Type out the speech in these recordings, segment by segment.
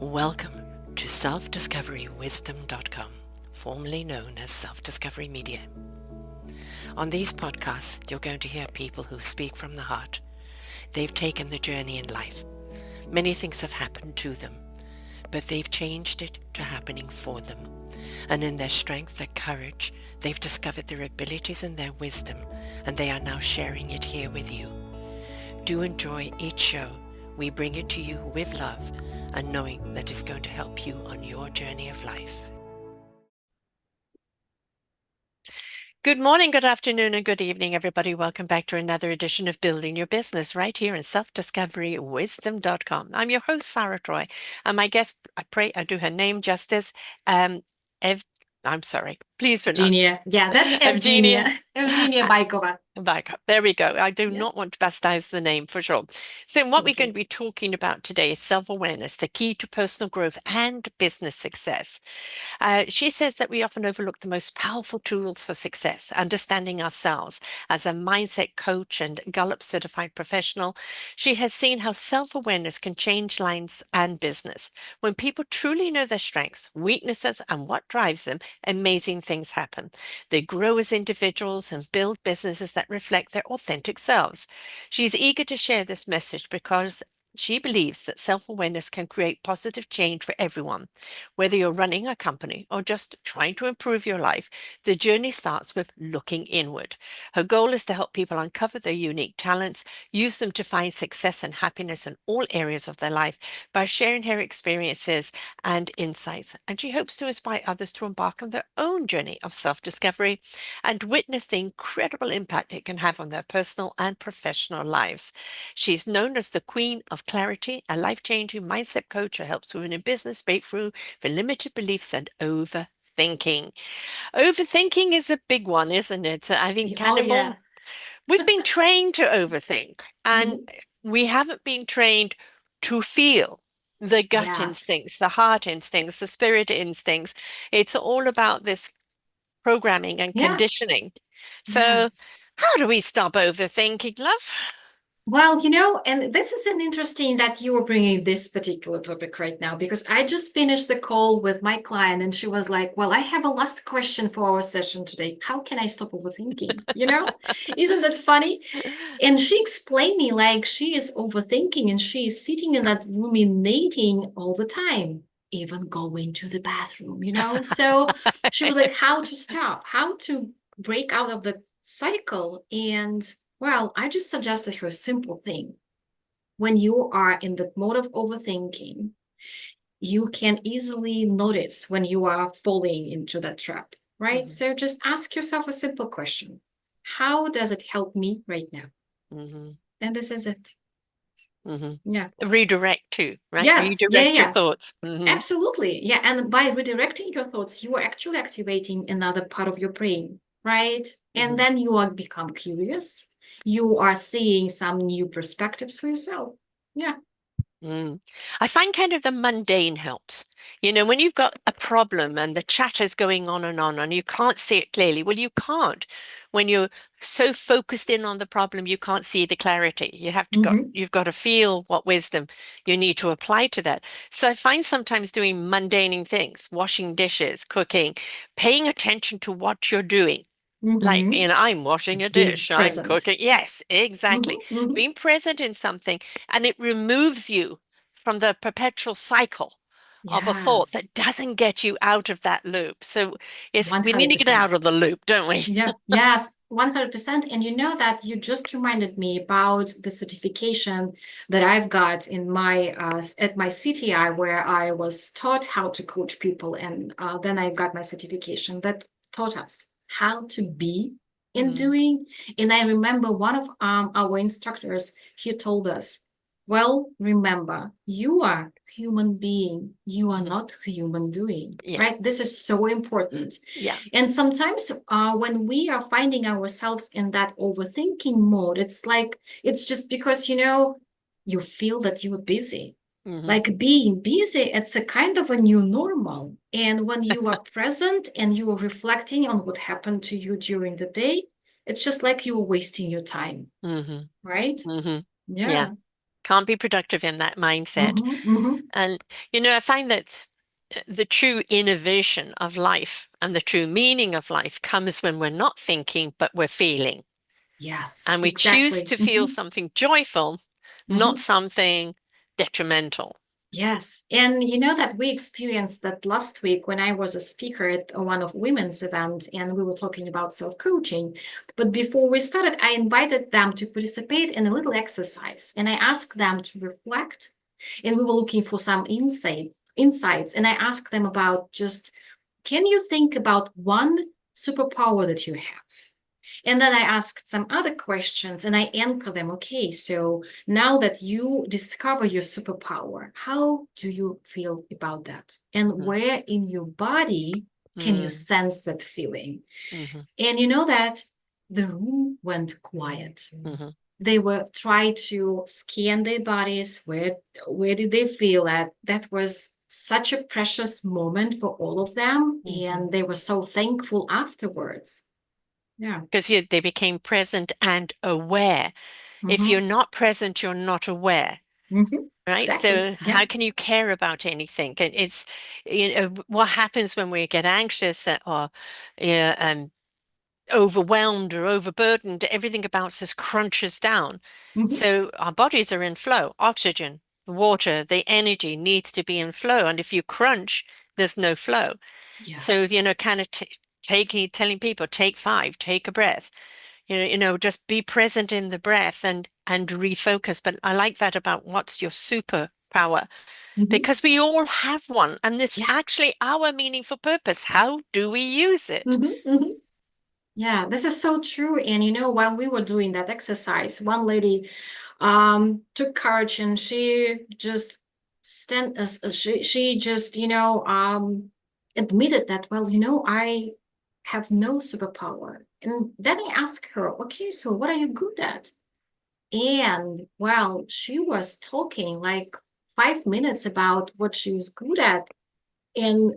Welcome to self-discoverywisdom.com, formerly known as Self-Discovery Media. On these podcasts, you're going to hear people who speak from the heart. They've taken the journey in life. Many things have happened to them, but they've changed it to happening for them. And in their strength, their courage, they've discovered their abilities and their wisdom, and they are now sharing it here with you. Do enjoy each show. We bring it to you with love and knowing that it's going to help you on your journey of life. Good morning, good afternoon, and good evening, everybody. Welcome back to another edition of Building Your Business right here in self-discoverywisdom.com. I'm your host, Sarah Troy, and my guest, I pray I do her name justice, I'm sorry, please pronounce. Evegina. Yeah, that's Evegina. Evegina Baikova. Baikova. There we go. I do Yeah. not want to bastardize the name for sure. So what we're Okay. going to be talking about today is self-awareness, the key to personal growth and business success. She says that we often overlook the most powerful tools for success, understanding ourselves. As a mindset coach and Gallup certified professional, she has seen how self-awareness can change lives and business. When people truly know their strengths, weaknesses, and what drives them, amazing things happen. They grow as individuals and build businesses that reflect their authentic selves. She's eager to share this message because she believes that self-awareness can create positive change for everyone. Whether you're running a company or just trying to improve your life, the journey starts with looking inward. Her goal is to help people uncover their unique talents, use them to find success and happiness in all areas of their life by sharing her experiences and insights. And she hopes to inspire others to embark on their own journey of self-discovery and witness the incredible impact it can have on their personal and professional lives. She's known as the Queen of Clarity, a life-changing mindset coach who helps women in business break through for limited beliefs and overthinking. Overthinking is a big one, isn't it? I think Oh, yeah. we've been trained to overthink, and we haven't been trained to feel the gut Yes. instincts, the heart instincts, the spirit instincts. It's all about this programming and Yeah. conditioning. So, Yes. how do we stop overthinking, love? Well, and this is an interesting that you are bringing this particular topic right now, because I just finished the call with my client and she was like, well, I have a last question for our session today. How can I stop overthinking? Isn't that funny? And she explained me like she is overthinking and she is sitting in that ruminating all the time, even going to the bathroom. So she was like, how to stop, how to break out of the cycle. And well, I just suggested her a simple thing. When you are in the mode of overthinking, you can easily notice when you are falling into that trap, right? So just ask yourself a simple question. How does it help me right now? And this is it. Yeah. Redirect too, right? Yes. Yeah. Redirect your Yeah. thoughts. Absolutely. Yeah. And by redirecting your thoughts, you are actually activating another part of your brain, right? And then you are become curious. You are seeing some new perspectives for yourself. Yeah. I find kind of the mundane helps. When you've got a problem and the chatter's going on and you can't see it clearly, well, you can't. When you're so focused in on the problem, you can't see the clarity. You've got to feel what wisdom you need to apply to that. So I find sometimes doing mundane things, washing dishes, cooking, paying attention to what you're doing. Like, I'm washing a Being dish, I'm present. cooking. Yes, exactly. Being present in something, and it removes you from the perpetual cycle of a thought Yes. that doesn't get you out of that loop. So we need to get out 100%. of the loop, don't we? Yeah. Yes. 100%. And you know that you just reminded me about the certification that I've got in my at my CTI, where I was taught how to coach people, and then I got my certification that taught us how to be in doing. And I remember one of our instructors, he told us, well, remember, you are human being, you are not human doing. Yeah. Right? This is so important. Yeah. And sometimes when we are finding ourselves in that overthinking mode, it's just because you feel that you are busy. Like being busy, it's a kind of a new normal. And when you are present and you are reflecting on what happened to you during the day, it's just like you are wasting your time. Right? Yeah. Yeah. Can't be productive in that mindset. Mm-hmm, mm-hmm. And, I find that the true innovation of life and the true meaning of life comes when we're not thinking, but we're feeling. Yes, And we choose exactly. to feel Mm-hmm, something joyful, not mm-hmm. something detrimental. Yes. And you know that we experienced that last week when I was a speaker at one of women's events and we were talking about self-coaching. But before we started, I invited them to participate in a little exercise and I asked them to reflect and we were looking for some insights. And I asked them about just, can you think about one superpower that you have? And then I asked some other questions and I anchor them. Okay, so now that you discover your superpower, how do you feel about that? And Mm, where in your body can you mm, sense that feeling? mhm, And you know that the room went quiet. mhm, They were trying to scan their bodies. Where did they feel at? That was such a precious moment for all of them. mhm. And they were so thankful afterwards. Yeah. Because they became present and aware. If you're Mm-hmm. not present, you're not aware, Mm-hmm. right? Exactly. So Yeah. how can you care about anything? And it's, what happens when we get anxious or yeah, overwhelmed or overburdened, everything about us crunches down. Mm-hmm. So our bodies are in flow. Oxygen, water, the energy needs to be in flow. And if you crunch, there's no flow. Yeah. So, kind of taking, telling people, take five, take a breath, just be present in the breath and refocus. But I like that about what's your superpower, Mm-hmm. because we all have one, and it's Yeah. actually our meaningful purpose. How do we use it? Mm-hmm. Mm-hmm. Yeah. This is so true. And you know, while we were doing that exercise, one lady took courage and she just she just, admitted that, well, I have no superpower. And then I asked her, okay, so what are you good at? And well, she was talking like 5 minutes about what she was good at. And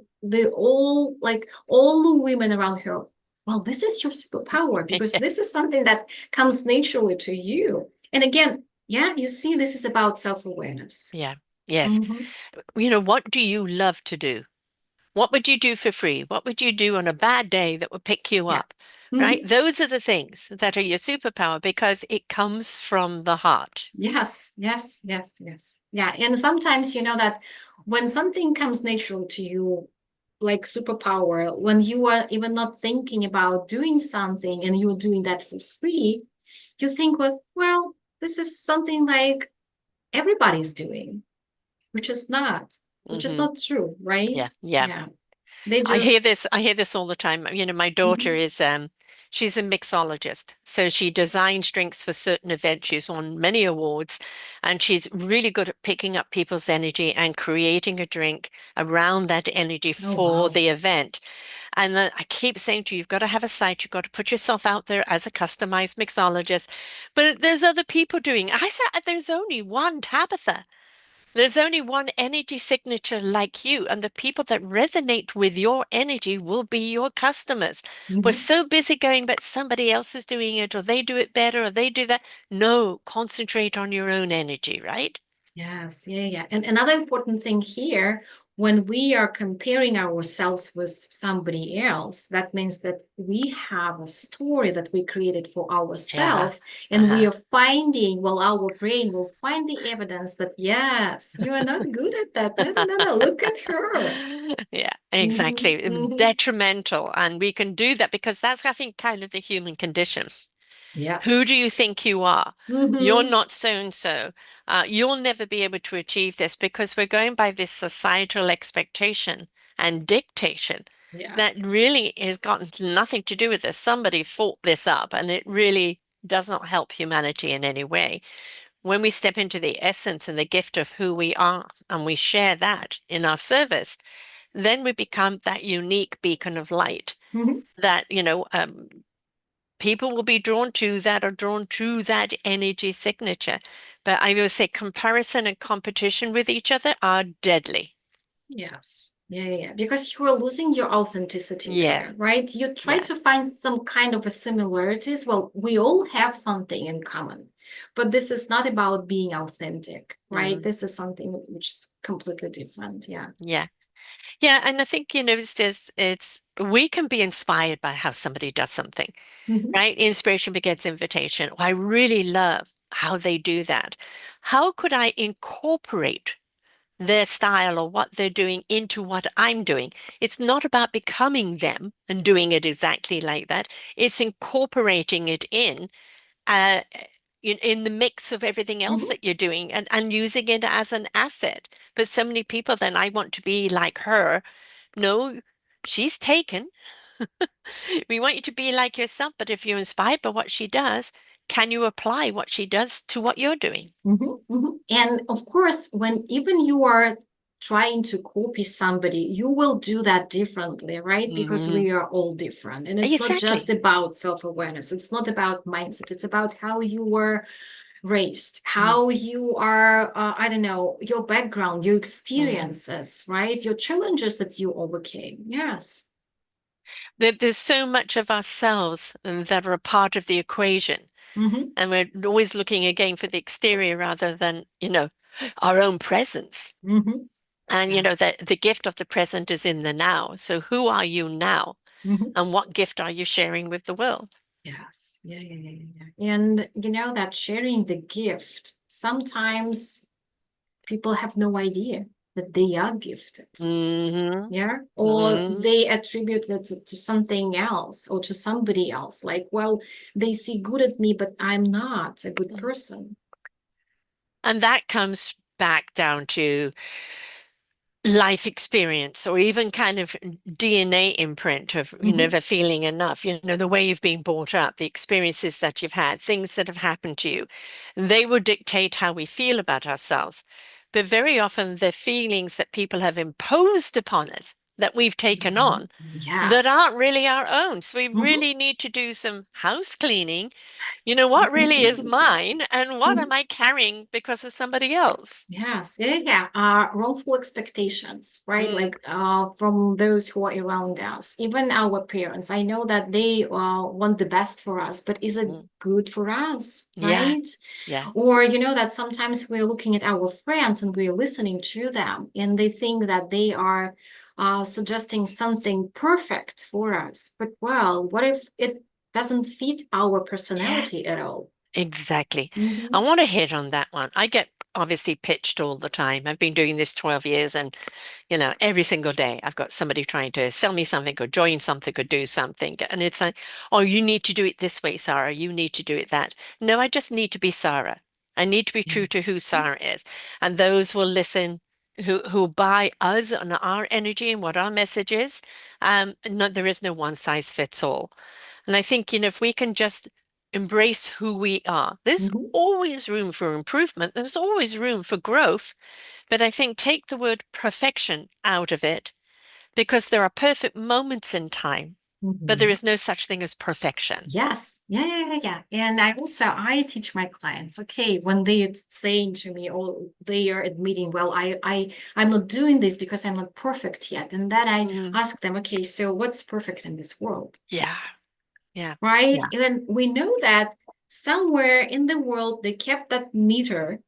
all the women around her, well, this is your superpower because this is something that comes naturally to you. And again, yeah, you see, this is about self-awareness. Yeah. Yes. Mm-hmm. What do you love to do? What would you do for free? What would you do on a bad day that would pick you Yeah. up? Right? Mm-hmm. Those are the things that are your superpower because it comes from the heart. Yes, yes, yes, yes. Yeah. And sometimes you know that when something comes natural to you, like superpower, when you are even not thinking about doing something and you're doing that for free, you think, well, this is something like everybody's doing, which is not, which is Hmm. not true, right? Yeah. Yeah. Yeah. They just, I hear this all the time. My daughter mhm. is she's a mixologist. So she designs drinks for certain events. She's won many awards and she's really good at picking up people's energy and creating a drink around that energy Oh, for wow. the event. And then I keep saying to you, you've got to have a site, you've got to put yourself out there as a customized mixologist. But there's other people doing. I said there's only one Tabitha. There's only one energy signature like you, and the people that resonate with your energy will be your customers. We're Mhm. so busy going, but somebody else is doing it, or they do it better, or they do that. No, concentrate on your own energy, right? Yes, yeah, yeah. And another important thing here, when we are comparing ourselves with somebody else, that means that we have a story that we created for Yeah. ourselves, and we Uh-huh. are finding, well, our brain will find the evidence that, yes, you are not good at that. No, no, no, no, look at her. Yeah, Mm-hmm, exactly. mm-hmm. Detrimental. And we can do that because that's, I think, kind of the human condition. Yes. Who do you think you are? You're Mm-hmm. not so and so. You'll never be able to achieve this because we're going by this societal expectation and dictation Yeah. that really has got nothing to do with this. Somebody thought this up and it really does not help humanity in any way. When we step into the essence and the gift of who we are and we share that in our service, then we become that unique beacon of light Mm-hmm. that, people will be drawn to that or drawn to that energy signature. But I will say comparison and competition with each other are deadly. Yes. Yeah, yeah, yeah. Because you are losing your authenticity Yeah, there, right? You try yeah. to find some kind of a similarities. Well, we all have something in common. But this is not about being authentic, right? Mm. This is something which is completely different. Yeah. Yeah. Yeah. And I think, it's we can be inspired by how somebody does something, Mhm. right? Inspiration begets invitation. Oh, I really love how they do that. How could I incorporate their style or what they're doing into what I'm doing? It's not about becoming them and doing it exactly like that. It's incorporating it uh, in the mix of everything else Mhm. that you're doing and using it as an asset. But so many people then, I want to be like her. No, she's taken. We want you to be like yourself, but if you're inspired by what she does, can you apply what she does to what you're doing? Mhm. Mhm. And of course, when even you are trying to copy somebody, you will do that differently, right? Because Hmm. we are all different. And it's not just Exactly. about self-awareness. It's not about mindset. It's about how you were raised, Mm. how you are, I don't know, your background, your Mm. experiences, right? Your challenges that you overcame. Yes. There's so much of ourselves that are a part of the equation. Mm-hmm. And we're always looking again for the exterior rather than, our own presence. Mm-hmm. And, Yes. the gift of the present is in the now. So who are you now? Mm-hmm. And what gift are you sharing with the world? Yes. Yeah, yeah, yeah, yeah, yeah. And you know that sharing the gift, sometimes people have no idea that they are gifted. Hmm. Yeah. Or Hmm. they attribute it to something else or to somebody else. Like, well, they see good at me, but I'm not a good person. And that comes back down to life experience or even kind of DNA imprint of, Mm-hmm. the feeling enough, the way you've been brought up, the experiences that you've had, things that have happened to you. They will dictate how we feel about ourselves. But very often the feelings that people have imposed upon us that we've taken Mhm. on Yeah. that aren't really our own. So we Mhm. really need to do some house cleaning. What really is mine and what am Mhm. I carrying because of somebody else? Yes, yeah, yeah. Wrongful expectations, right? Mm, Like from those who are around us, even our parents. I know that they want the best for us, but is it mm. good for us, Yeah, right? yeah. Or you know that sometimes we're looking at our friends and we're listening to them, and they think that they are suggesting something perfect for us. But well, what if it doesn't fit our Yeah. personality at all? Exactly. I Mm-hmm. want to hit on that one. I get obviously pitched all the time. I've been doing this 12 years and, every single day I've got somebody trying to sell me something or join something or do something. And it's like, oh, you need to do it this way, Sarah. You need to do it that. No, I just need to be Sarah. I need to be Yeah. true to who Sarah is. And those will listen who buy us and our energy and what our message is. No, there is no one size fits all. And I think, if we can just embrace who we are, there's Mm-hmm. always room for improvement. There's always room for growth. But I think take the word perfection out of it because there are perfect moments in time, but there Mm-hmm. is no such thing as perfection. Yes. Yeah, yeah, yeah, yeah. And I teach my clients, okay, when they're saying to me, or they are admitting, well, I'm not doing this because I'm not perfect yet. And then I Mm, ask them, okay, so what's perfect in this world? yeah, yeah, Right? yeah. And then we know that somewhere in the world they kept that meter,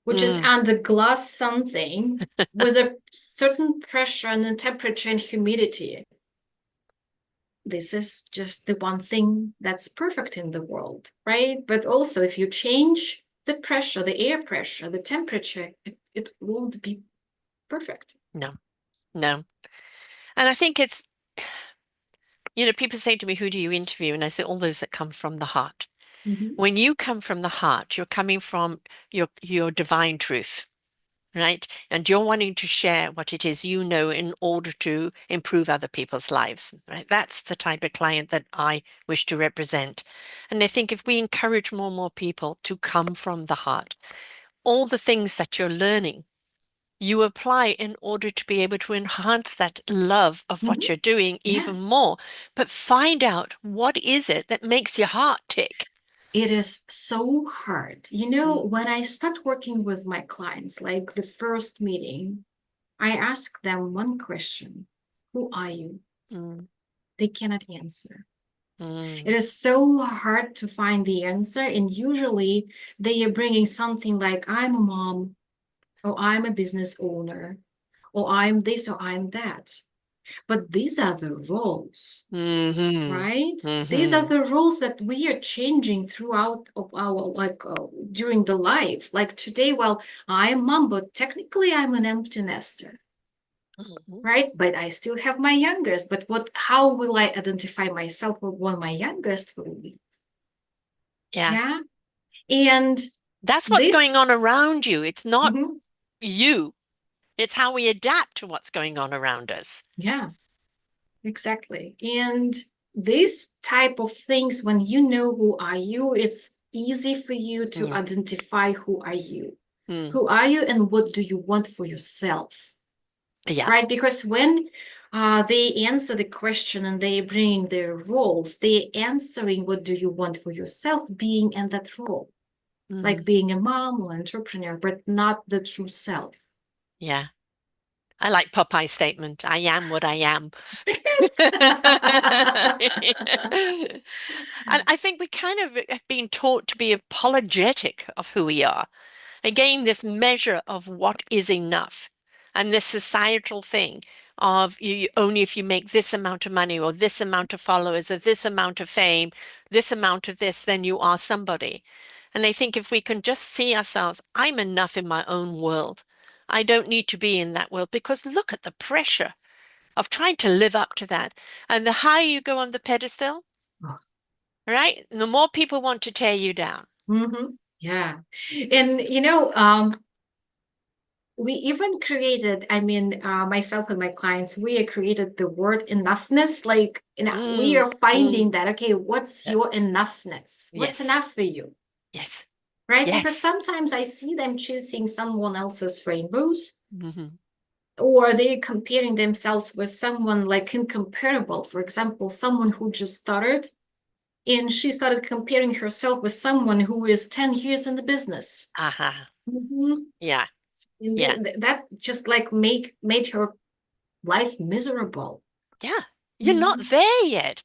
which is Mm, under glass something with a certain pressure and temperature and humidity. This is just the one thing that's perfect in the world, right? But also, if you change the pressure, the air pressure, the temperature, it won't be perfect. no, no. And I think it's, people say to me, who do you interview? And I say, all those that come from the heart. Mhm. When you come from the heart, you're coming from your divine truth. Right? And you're wanting to share what it is you know in order to improve other people's lives, right? That's the type of client that I wish to represent. And I think if we encourage more and more people to come from the heart, all the things that you're learning, you apply in order to be able to enhance that love of what Mhm. you're doing Yeah, even more. But find out what is it that makes your heart tick. it is so hard. You know, Mm, when I start working with my clients, like the first meeting, I ask them one question: who are you? mm, They cannot answer. It is so hard to find the answer. And usually they are bringing something like, I'm a mom, or I'm a business owner, or I'm this, or I'm that. But these are the roles, Mm-hmm. right? These are Mm-hmm. the roles that we are changing throughout of our during the life. Like today, well, I am mom, but technically I'm an empty nester, Mm-hmm. right? But I still have my youngest. But what? How will I identify myself when my youngest will be? Yeah. Yeah, and That's what's this, going on around you. It's not mhm, you. It's how we adapt to what's going on around us. yeah, exactly. And this type of things, when you know who are you, it's easy for you to Mm. identify who are you. Mm. Who are you and what do you want for yourself, Yeah. right? Because when they answer the question and they bring their roles, they answering what do you want for yourself, being in that role, like Mm. being a mom or entrepreneur, but not the true self. Yeah. I like Popeye's statement, I am what I am. And I think we kind of have been taught to be apologetic of who we are. Again, this measure of what is enough and this societal thing of only if you make this amount of money or this amount of followers or this amount of fame, this amount of this, then you are somebody. And I think if we can just see ourselves, I'm enough in my own world. I don't need to be in that world because look at the pressure of trying to live up to that. And the higher you go on the pedestal, right, the more people want to tear you down. Mm-hmm. Yeah. And we even created, I mean, myself and my clients, we created the word enoughness. Like, we Mm, are mm, finding that, okay, what's uh, your enoughness? What's yes, enough for you? yes, Right? Because yes. sometimes I see them chasing someone else's rainbows, Hmm. or they're comparing themselves with someone like incomparable. For example, someone who just started and she started comparing herself with someone who is 10 years in the business. Aha. Mhm. Yeah, And yeah, that just like made her life miserable. yeah. You're not Mhm. there yet.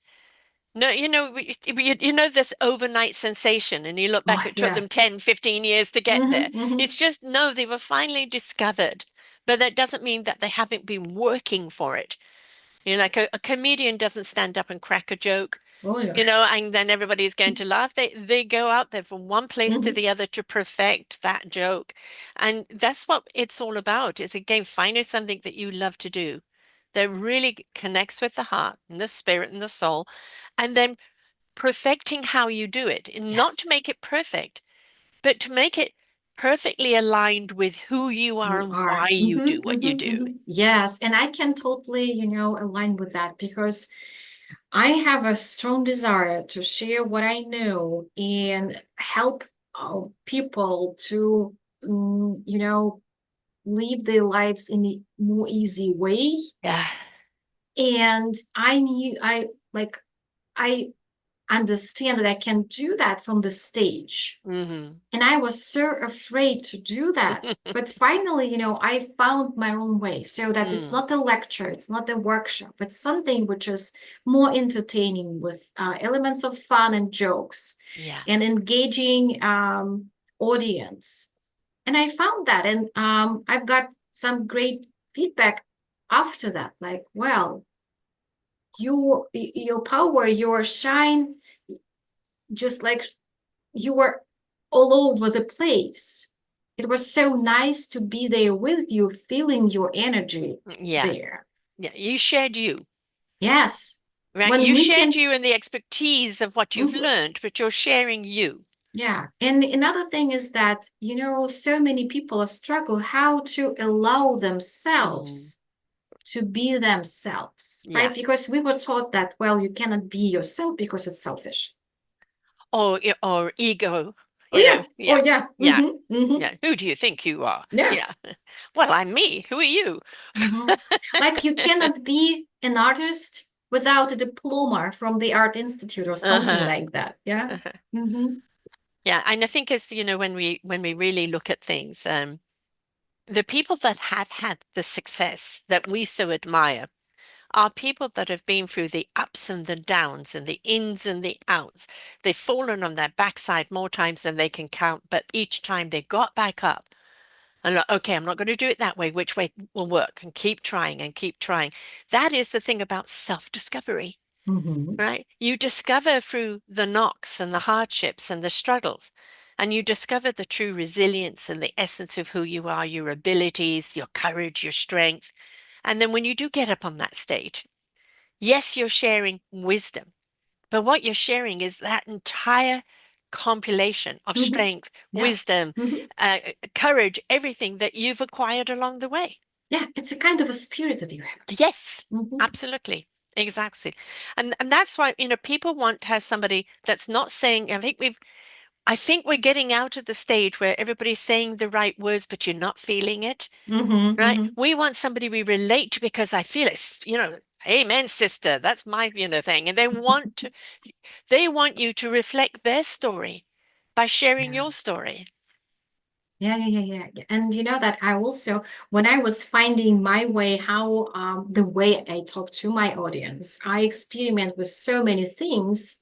No, you know this overnight sensation, and you look Oh, back, it took yeah. them 10, 15 years to get there. Hmm. It's just, no, they were finally discovered, but that doesn't mean that they haven't been working for it. Like a comedian doesn't stand up and crack a joke, Oh, yeah. and then everybody's going to laugh. They go out there from one place to Hmm. the other to perfect that joke. And that's what it's all about, is again, finding something that you love to do that really connects with the heart and the spirit and the soul, and then perfecting how you do it, and not to Yes, make it perfect, but to make it perfectly aligned with who you are you and why are. you do what you do. Yes, and I can totally, align with that because I have a strong desire to share what I know and help people to, live their lives in a more easy way. Yeah. And I understand that I can do that from the stage. Hmm. And I was so afraid to do that. But finally, I found my own way so that it's Mm. not a lecture, it's not a workshop, it's something which is more entertaining with elements of fun and jokes Yeah. and engaging audience. And I found that, and I've got some great feedback after that. Like, well, your power, your shine, just like you were all over the place. It was so nice to be there with you, feeling your energy Yeah. there. Yeah. You shared you, Yes. right? When You we shared can, you and the expertise of what you've mhm, learned, but you're sharing you. yeah. And another thing is that, so many people struggle how to allow Mm. themselves to be themselves, Yeah. right? Because we were taught that, well, you cannot be yourself because it's selfish. Or ego, Oh, yeah. Oh, Yeah. yeah. Yeah. Hmm. Yeah. Who do you think you are? Yeah. Yeah. Well, I'm me. Who are you? Hmm. Like you cannot be an artist without a diploma from the Art Institute or something Uh-huh. like that. Yeah. Uh-huh. Hmm. Yeah. And I think as, when we really look at things, the people that have had the success that we so admire are people that have been through the ups and the downs and the ins and the outs. They've fallen on their backside more times than they can count, but each time they got back up and like, okay, I'm not going to do it that way. Which way will work? And keep trying and keep trying. That is the thing about self-discovery, Mm-hmm. right? You discover through the knocks and the hardships and the struggles, and you discover the true resilience and the essence of who you are, your abilities, your courage, your strength. And then when you do get up on that stage, yes, you're sharing wisdom, but what you're sharing is that entire compilation of Mm-hmm. strength, Yeah. wisdom, Mm-hmm. courage, everything that you've acquired along the way. Yeah, it's a kind of a spirit that you have. Yes, Mm-hmm. absolutely. Exactly. And that's why, people want to have somebody that's not saying, I think we're getting out of the stage where everybody's saying the right words, but you're not feeling it, Mm-hmm. right? Mm-hmm. We want somebody we relate to because I feel it, amen, sister. That's my, thing. And they want you to reflect their story by sharing Yeah. your story. Yeah, yeah, yeah, yeah. Yeah. And you know that I also, when I was finding my way, how the way I talk to my audience, I experiment with so many things.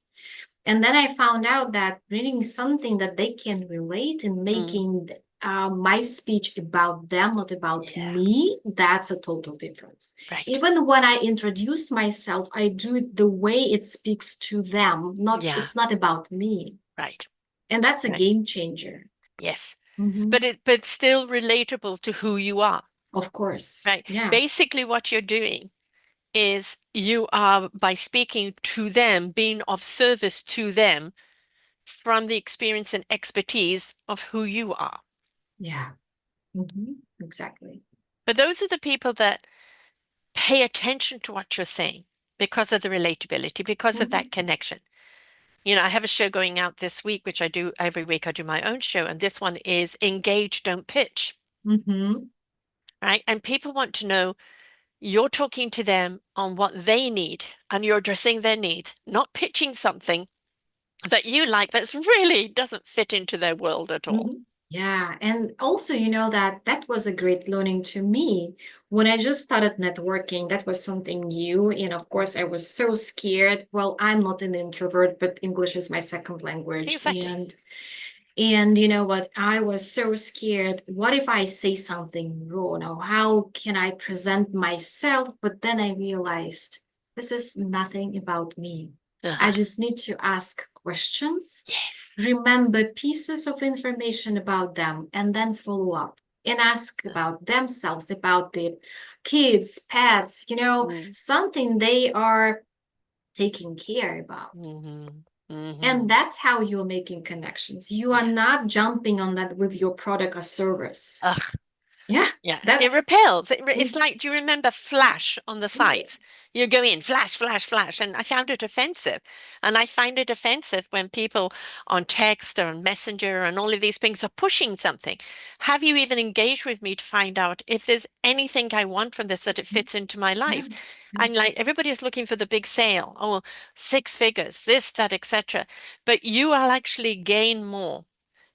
And then I found out that bringing something that they can relate and Mm, making my speech about them, not about yeah, me, that's a total difference. right. Even when I introduce myself, I do it the way it speaks to them. Not, Yeah, it's not about me. right, And that's a right. game changer. Yes. Mhm. But still relatable to who you are, Of course. right? Yeah. Basically, what you're doing is you are, by speaking to them, being of service to them from the experience and expertise of who you are. Yeah. Exactly. But those are the people that pay attention to what you're saying because of the relatability, because of that Hmm. connection. I have a show going out this week, which I do every week. I do my own show, and this one is Engage, Don't Pitch, Hmm. right? And people want to know you're talking to them on what they need and you're addressing their needs, not pitching something that you like that's really doesn't fit into their world at all. Hmm. Yeah. And also, you know, that was a great learning to me. When I just started networking, that was something new. And of course, I was so scared. Well, I'm not an introvert, but English is my second language. Exactly. And you know what? I was so scared. What if I say something wrong? Or how can I present myself? But then I realized this is nothing about me. I Uh-huh. just need to ask questions, Yes. remember pieces of information about them, and then follow up and ask about themselves, about their kids, pets, Mm-hmm. something they are taking care about. Mm-hmm. Mm-hmm. And that's how you're making connections. You are Yeah. not jumping on that with your product or service. Yeah, Yeah, it that's repels. It's mm, like, do you remember Flash on the sites? You go in, flash, flash, flash. And I found it offensive. And I find it offensive when people on text or on Messenger and all of these things are pushing something. Have you even engaged with me to find out if there's anything I want from this that it fits into my yeah, life? yeah. And like everybody's looking for the big sale, oh, 6 figures, this, that, etc. But you will actually gain more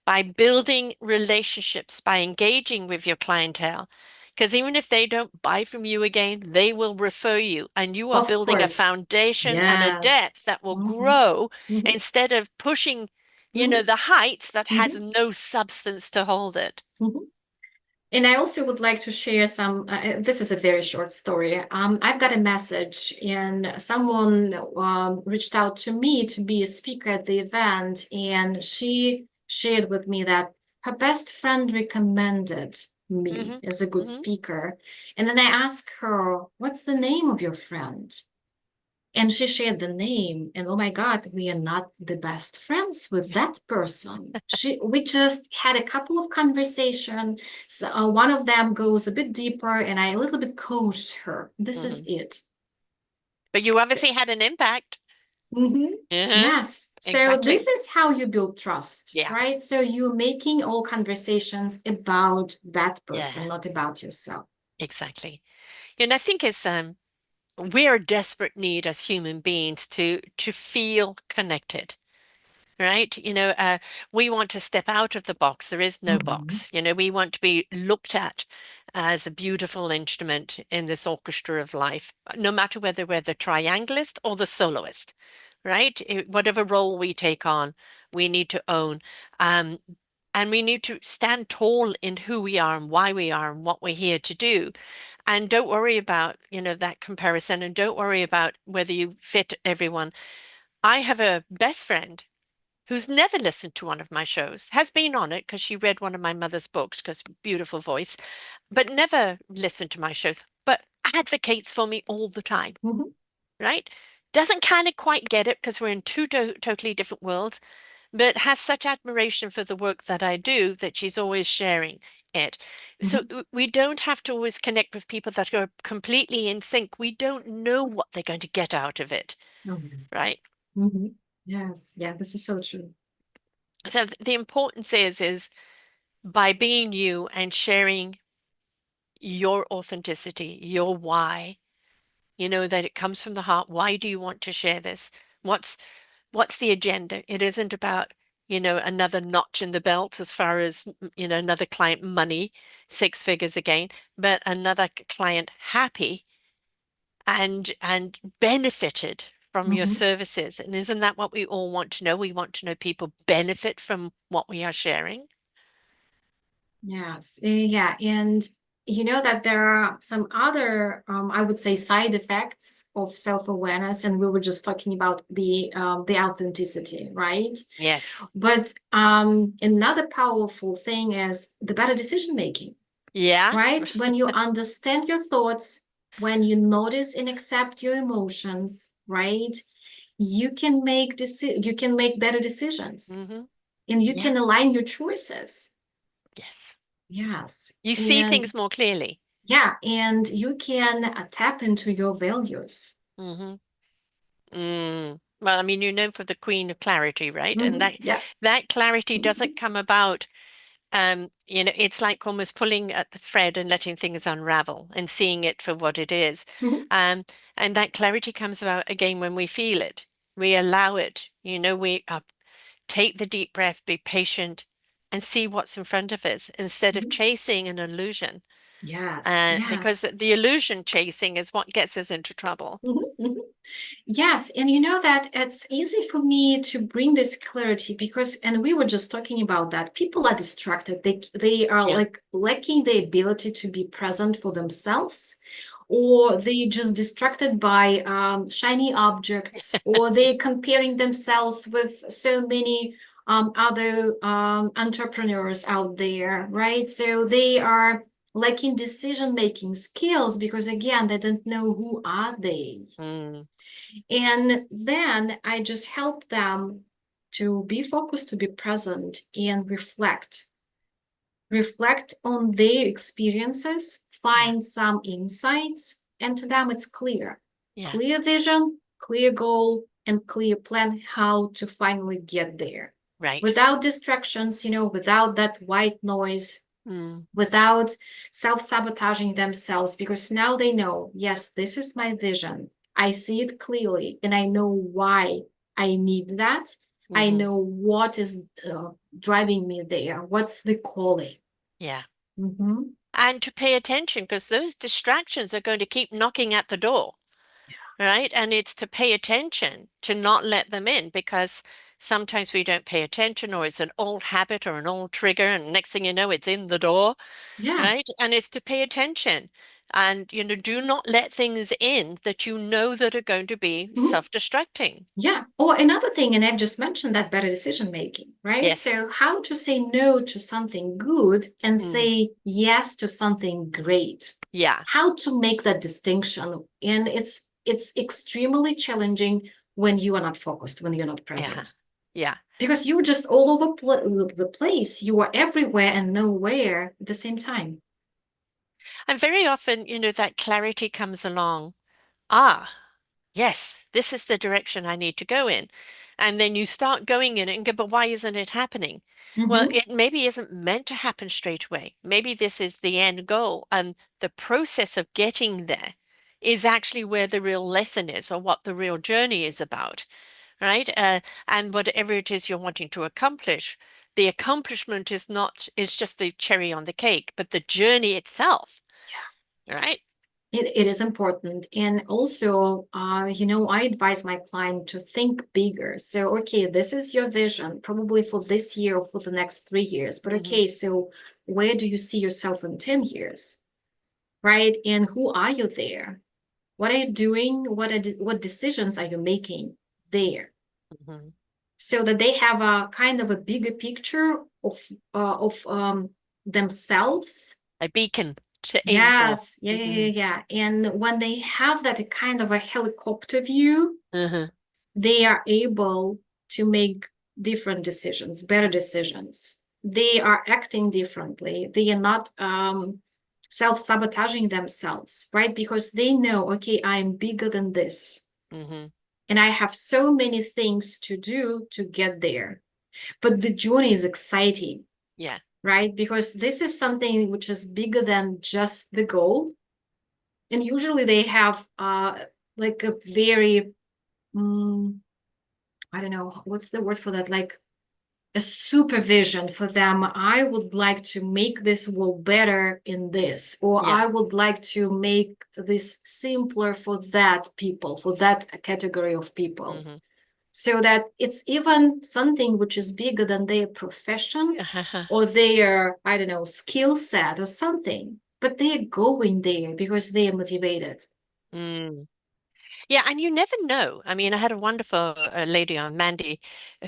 by building relationships, by engaging with your clientele. Because even if they don't buy from you again, they will refer you, and you are Of building a course. foundation and a Yes. depth that will Hmm. grow Hmm. instead of pushing, Hmm. the heights that has Hmm. no substance to hold it. Hmm. And I also would like to share some. This is a very short story. I've got a message, and someone reached out to me to be a speaker at the event, and she shared with me that her best friend recommended me Hmm. as a good Hmm. speaker. And then I asked her, "What's the name of your friend?" And she shared the name, and oh my God, we are not the best friends with that person. We just had a couple of conversations. So, one of them goes a bit deeper, and I a little bit coached her. This is Hmm. it. But you So, obviously had an impact. mhm. Uh-huh. Yes. So this Exactly. is how you build trust, Yeah. right? So you're making all conversations about that Yeah. person, not about yourself. Exactly. And I think we're a desperate need as human beings to feel connected. right? We want to step out of the box. There is no Mhm. box. We want to be looked at as a beautiful instrument in this orchestra of life, no matter whether we're the triangulist or the soloist, right? Whatever role we take on, we need to own. Um, and we need to stand tall in who we are and why we are and what we're here to do. And don't worry about, that comparison, and don't worry about whether you fit everyone. I have a best friend who's never listened to one of my shows, has been on it because she read one of my mother's books because beautiful voice, but never listened to my shows, but advocates for me all the time, Mhm. right? Doesn't kind of quite get it because we're in two totally different worlds, but has such admiration for the work that I do that she's always sharing it. So Mhm. we don't have to always connect with people that are completely in sync. We don't know what they're going to get out of it, Okay. right? Mhm. Yes. Yeah, this is so true. So the importance is by being you and sharing your authenticity, your why, that it comes from the heart. Why do you want to share this? What's what's the agenda? It isn't about, another notch in the belt as far as, another client money, six figures again, but another client happy and benefited from your Mhm. services. And isn't that what we all want to know? We want to know people benefit from what we are sharing. Yes. Yeah. And you know that there are some other, I would say, side effects of self-awareness, and we were just talking about the authenticity, right? Yes. But another powerful thing is the better decision making, Yeah. right? When you understand your thoughts, when you notice and accept your emotions, right? You can make better decisions, Hmm. and you Yeah. can align your choices. Yes. Yes. You see And things more clearly. yeah, and you can tap into your values. Hmm. Well, I mean, you're known for the Queen of Clarity, right? And Mhm. that Yeah. that clarity doesn't Mhm. come about. It's like almost pulling at the thread and letting things unravel and seeing it for what it is. Mhm. Um, and that clarity comes about again when we feel it. We allow it. We take the deep breath, be patient, and see what's in front of us instead of Mhm. chasing an illusion. Yes, Because yes. the illusion chasing is what gets us into trouble. Mhm. Mhm. Yes, and you know that it's easy for me to bring this clarity because, and we were just talking about that. People are distracted. They are Yeah. like lacking the ability to be present for themselves, or they just distracted by shiny objects, or they comparing themselves with so many other entrepreneurs out there, right? So they are lacking decision-making skills because again, they don't know who are they. Mm, And then I just help them to be focused, to be present, and reflect on their experiences, yeah. find some insights, and to them it's clear. Yeah. Clear vision, clear goal, and clear plan how to finally get there. Right. Without distractions, without that white noise, Mm, without self-sabotaging themselves, because now they know, yes, this is my vision. I see it clearly, and I know why I need that. I hmm. know what is driving me there. What's the calling? Yeah. Mhm. And to pay attention because those distractions are going to keep knocking at the door, right? And it's to pay attention to not let them in because sometimes we don't pay attention or it's an old habit or an old trigger and next thing you know it's in the door, Yeah. right? And it's to pay attention and do not let things in that that are going to be Mhm. self-destructing. Yeah. Or another thing, and I've just mentioned that better decision making, right? Yes. So, how to say no to something good and Mm. say yes to something great. Yeah. How to make that distinction. And it's extremely challenging when you are not focused, when you're not Yeah. present. Yeah. Because you're just all over the place. You are everywhere and nowhere at the same time. And very often, that clarity comes along. Ah, yes, this is the direction I need to go in. And then you start going in it and go, but why isn't it happening? Well, Mhm. it maybe isn't meant to happen straight away. Maybe this is the end goal. And the process of getting there is actually where the real lesson is or what the real journey is about. right? And whatever it is you're wanting to accomplish, the accomplishment is not, is just the cherry on the cake, but the journey itself, right? It is important. And also, I advise my client to think bigger. So, okay, this is your vision, probably for this year or for the next 3 years. But Mm-hmm. okay, so where do you see yourself in 10 years? Right? And who are you there? What are you doing? What decisions are you making there? Mm-hmm. So that they have a kind of a bigger picture of themselves. A beacon to aim for. Yes, yeah, yeah, Mm-hmm. yeah, yeah. And when they have that kind of a helicopter view, Mm-hmm. they are able to make different decisions, better Mm-hmm. decisions. They are acting differently. They are not self-sabotaging themselves, right? Because they know, okay, I'm bigger than this. Mm-hmm. And I have so many things to do to get there. But the journey is exciting, Yeah. right? Because this is something which is bigger than just the goal. And usually they have like a very, I don't know, what's the word for that? Like a supervision for them. I would like to make this world better in this, or Yeah. I would like to make this simpler for that people, for that category of people. Mm-hmm. So that it's even something which is bigger than their profession or their, I don't know, skill set or something. But they're going there because they are motivated. Mm. Yeah, and you never know. I mean, I had a wonderful lady on, Mandy,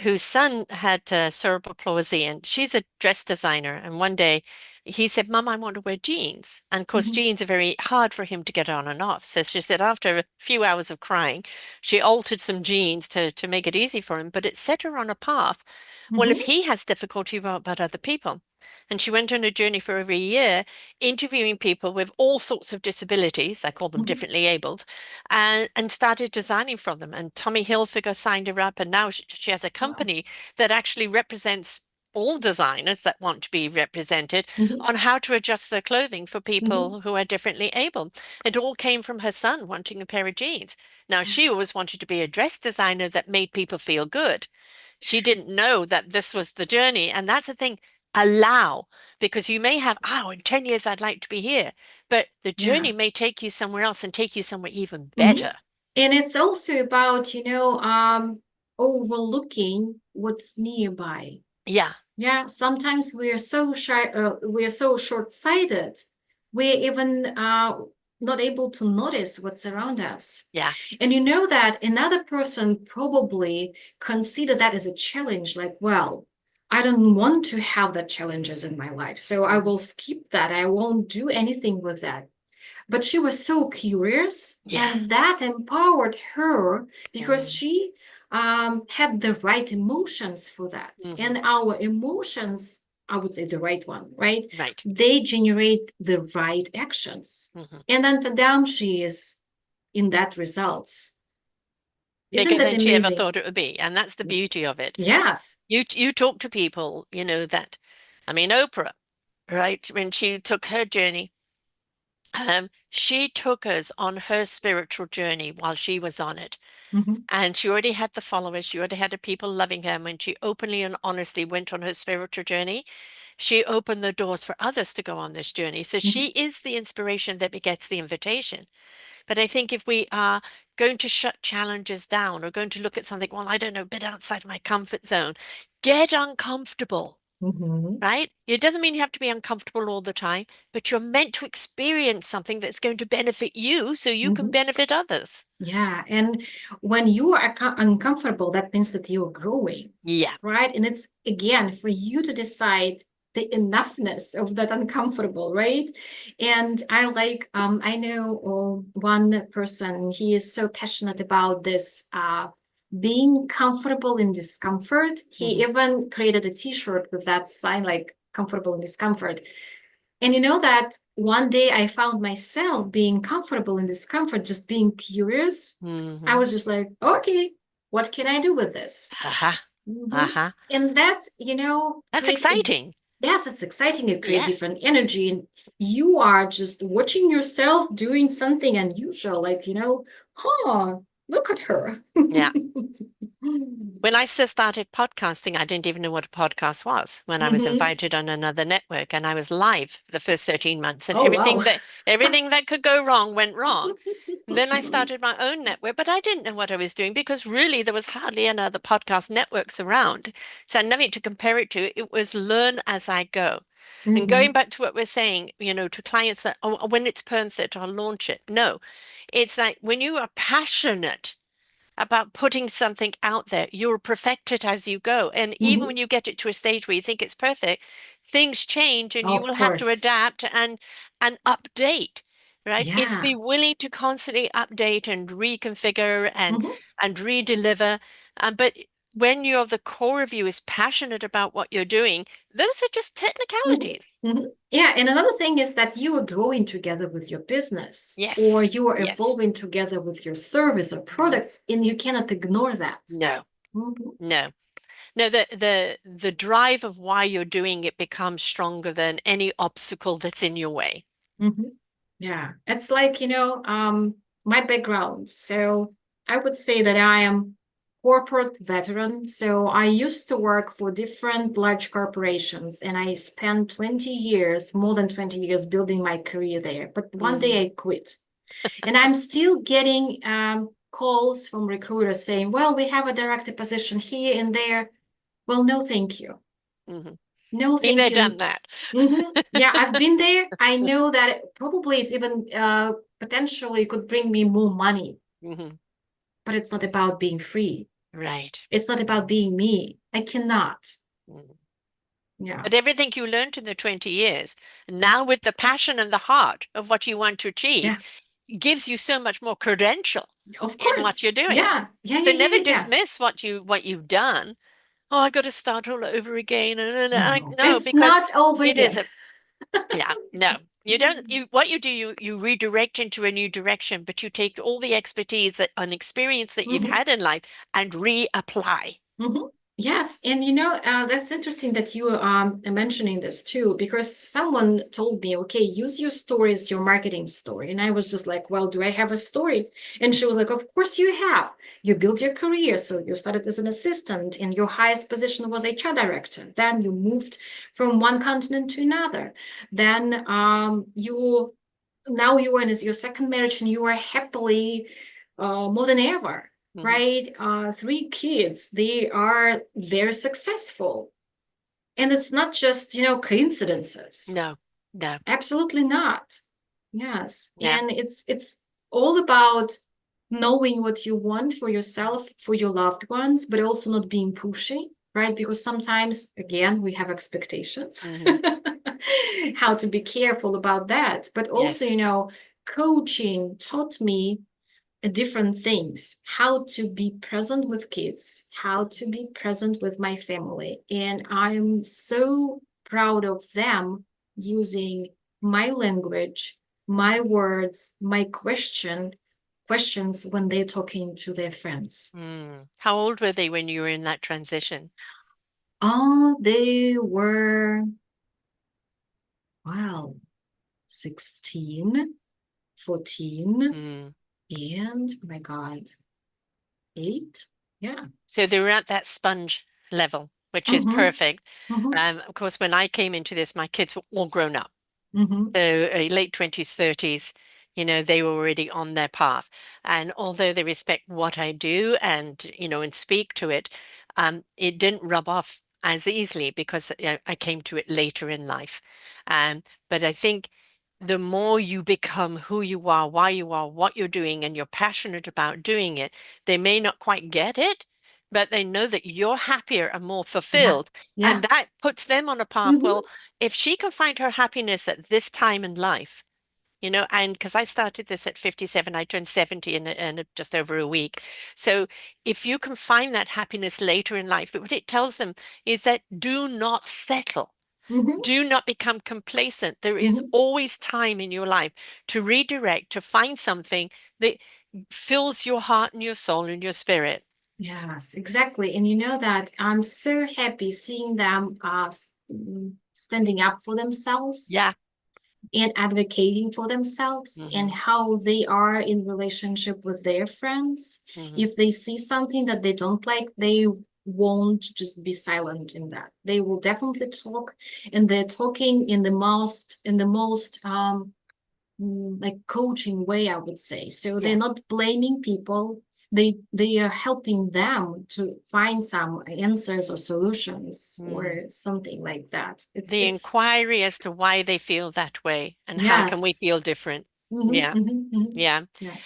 whose son had cerebral palsy, and she's a dress designer. And one day he said, Mum, I want to wear jeans. And of course, Mhm, jeans are very hard for him to get on and off. So she said, after a few hours of crying, she altered some jeans to make it easy for him, but it set her on a path. Well, if mhm, he has difficulty, what about other people? And she went on a journey for over a year, interviewing people with all sorts of disabilities. I call them mhm. differently abled, and started designing from them. And Tommy Hilfiger signed her up, and now she has a Wow. company that actually represents all designers that want to be represented Mhm, on how to adjust their clothing for mhm. people who are differently able. It all came from her son wanting a pair of jeans. Now, she always wanted to be a dress designer that made people feel good. She didn't know that this was the journey. And that's the thing. Allow, because you may have, oh, in 10 years, I'd like to be here, but the Yeah. journey may take you somewhere else and take you somewhere even Mhm. better. And it's also about, overlooking what's nearby. Yeah, Yeah, sometimes we are so shy, we are so short-sighted, we're even not able to notice what's around us. yeah. And you know that another person probably consider that as a challenge, like, well, I don't want to have that challenges in my life, so I Mhm. will skip that. I won't do anything with that. But she was so curious, Yeah. and that empowered her because Mm. she had the right emotions for that. Hmm. And our emotions, I would say the right one, right? Right. They generate the right actions. Hmm. And then Tadam, she is in that results. Isn't Bigger that than she ever amazing? thought it would be. And that's the beauty of it. Yes. You talk to people, that, I mean, Oprah, right? When she took her journey, she took us on her spiritual journey while she was on it. Mhm, And she already had the followers, she already had the people loving her. And when she openly and honestly went on her spiritual journey, she opened the doors for others to go on this journey. So mhm, she is the inspiration that begets the invitation. But I think if we are going to shut challenges down or going to look at something, well, I don't know, a bit outside my comfort zone, get uncomfortable. mhm, Right? It doesn't mean you have to be uncomfortable all the time, but you're meant to experience something that's going to benefit you so you can mhm. benefit others. Yeah, and when you are uncomfortable, that means that you're growing, Yeah. right? And it's again for you to decide the enoughness of that uncomfortable, right? And I know one person, he is so passionate about this being comfortable in discomfort. He Hmm. even created a t-shirt with that sign like comfortable in discomfort. And you know that one day I found myself being comfortable in discomfort, just being curious. I Hmm. was just like, okay, what can I do with this? Aha. Mhm. Uh-huh. And that, That's creates a, exciting. yes, it's exciting. It creates Yeah. different energy. And you are just watching yourself doing something unusual, like, huh, Look at her. Yeah. When I first started podcasting, I didn't even know what a podcast was when I was Hmm. invited on another network, and I was live the first 13 months, and Oh, wow. everything that could go wrong went wrong. And then I started my own network, but I didn't know what I was doing because really there was hardly any other podcast networks around. So nothing to compare it to. It was learn as I go. And going Hmm. back to what we're saying, to clients that, oh, when it's perfect, I'll launch it. No, it's like when you are passionate about putting something out there. You'll perfect it as you go. And even when Hmm. you get it to a stage where you think it's perfect, things change and you Of will have to course. adapt and update, right? It's Yeah. be willing to constantly update and reconfigure Hmm. and redeliver. But when you're the core of you is passionate about what you're doing, those are just Hmm. technicalities. Hmm. Yeah, and another thing is that you are growing together with your business, or Yes. you are Yes. evolving together with your service or Mhm. products, and you cannot ignore that. No, Hmm. no. No, the drive of why you're doing it becomes stronger than any obstacle that's in your way. Hmm. Yeah, it's like, my background. So I would say that I am corporate veteran. So I used to work for different large corporations and I spent 20 years, more than 20 years building my career there. But one Mm, day I quit. And I'm still getting calls from recruiters saying, well, we have a director position here and there. Well, no, thank you. hmm. No, Been thank there, you. done that. Yeah, I've been there. I know that probably it's even potentially could bring me more money, Hmm. but it's not about being free. Right. It's not about being me. I cannot. Mhm. Yeah. But everything you learned in the 20 years, now with the passion and the heart of what you want to achieve, Yeah. gives you so much more credential Of in what course. you're doing. Yeah. Yeah. So Yeah. Yeah. never Yeah. Yeah. dismiss what you've done. Oh, I got to start all over again. No, No, it's because not over it is yet. a yeah, no. You don't you what you do, you redirect into a new direction, but you take all the expertise that and experience that you've Mhm. had in life and reapply. Mhm. Yes, and that's interesting that you are mentioning this too, because someone told me, okay, use your story as your marketing story. And I was just like, well, do I have a story? And she was like, of course you have. You built your career. So you started as an assistant, and your highest position was HR director. Then you moved from one continent to another. Then now you are in your second marriage and you are happily more than ever, Hmm. right? Three kids, they are very successful. And it's not just, coincidences. No, no, Absolutely not. Yes. yeah. And it's all about knowing what you want for yourself, for your loved ones, but also not being pushy, right? Because sometimes, again, we have expectations. Hmm. How to be careful about that. But also, Yes. coaching taught me different things, how to be present with kids, how to be present with my family. And I'm so proud of them using my language, my words, my questions when they're talking to their friends. Mm. How old were they when you were in that transition? Oh, they were, wow, 16, 14, Mm. and oh my God, 8. Yeah. So they were at that sponge level, which is Mm-hmm. perfect. Mm-hmm. Of course, when I came into this, my kids were all grown up. Mm-hmm. So late 20s, 30s, they were already on their path. And although they respect what I do and speak to it, it didn't rub off as easily because I came to it later in life. But I think the more you become who you are, why you are, what you're doing, and you're passionate about doing it, they may not quite get it, but they know that you're happier and more Yeah. fulfilled. And Yeah. that puts them on a path. Well, Mm-hmm. if she can find her happiness at this time in life, and because I started this at 57, I turned 70 in just over a week. So if you can find that happiness later in life, what it tells them is that do not settle. Mm-hmm. Do not become complacent. There is Mm-hmm. always time in your life to redirect, to find something that fills your heart and your soul and your spirit. Yes, exactly. And you know that I'm so happy seeing them standing up for themselves. Yeah. and advocating for themselves and Hmm. how they are in relationship with their friends. Hmm. If they see something that they don't like, they won't just be silent in that. They will definitely talk, and they're talking in the most like coaching way, I would say. So they're Yeah. not blaming people. They are helping them to find some answers or solutions Mm. or something like that. The It's inquiry as to why they feel that way and how can we yes. feel different. Hmm, Yeah. hmm, hmm. Yeah. Yeah.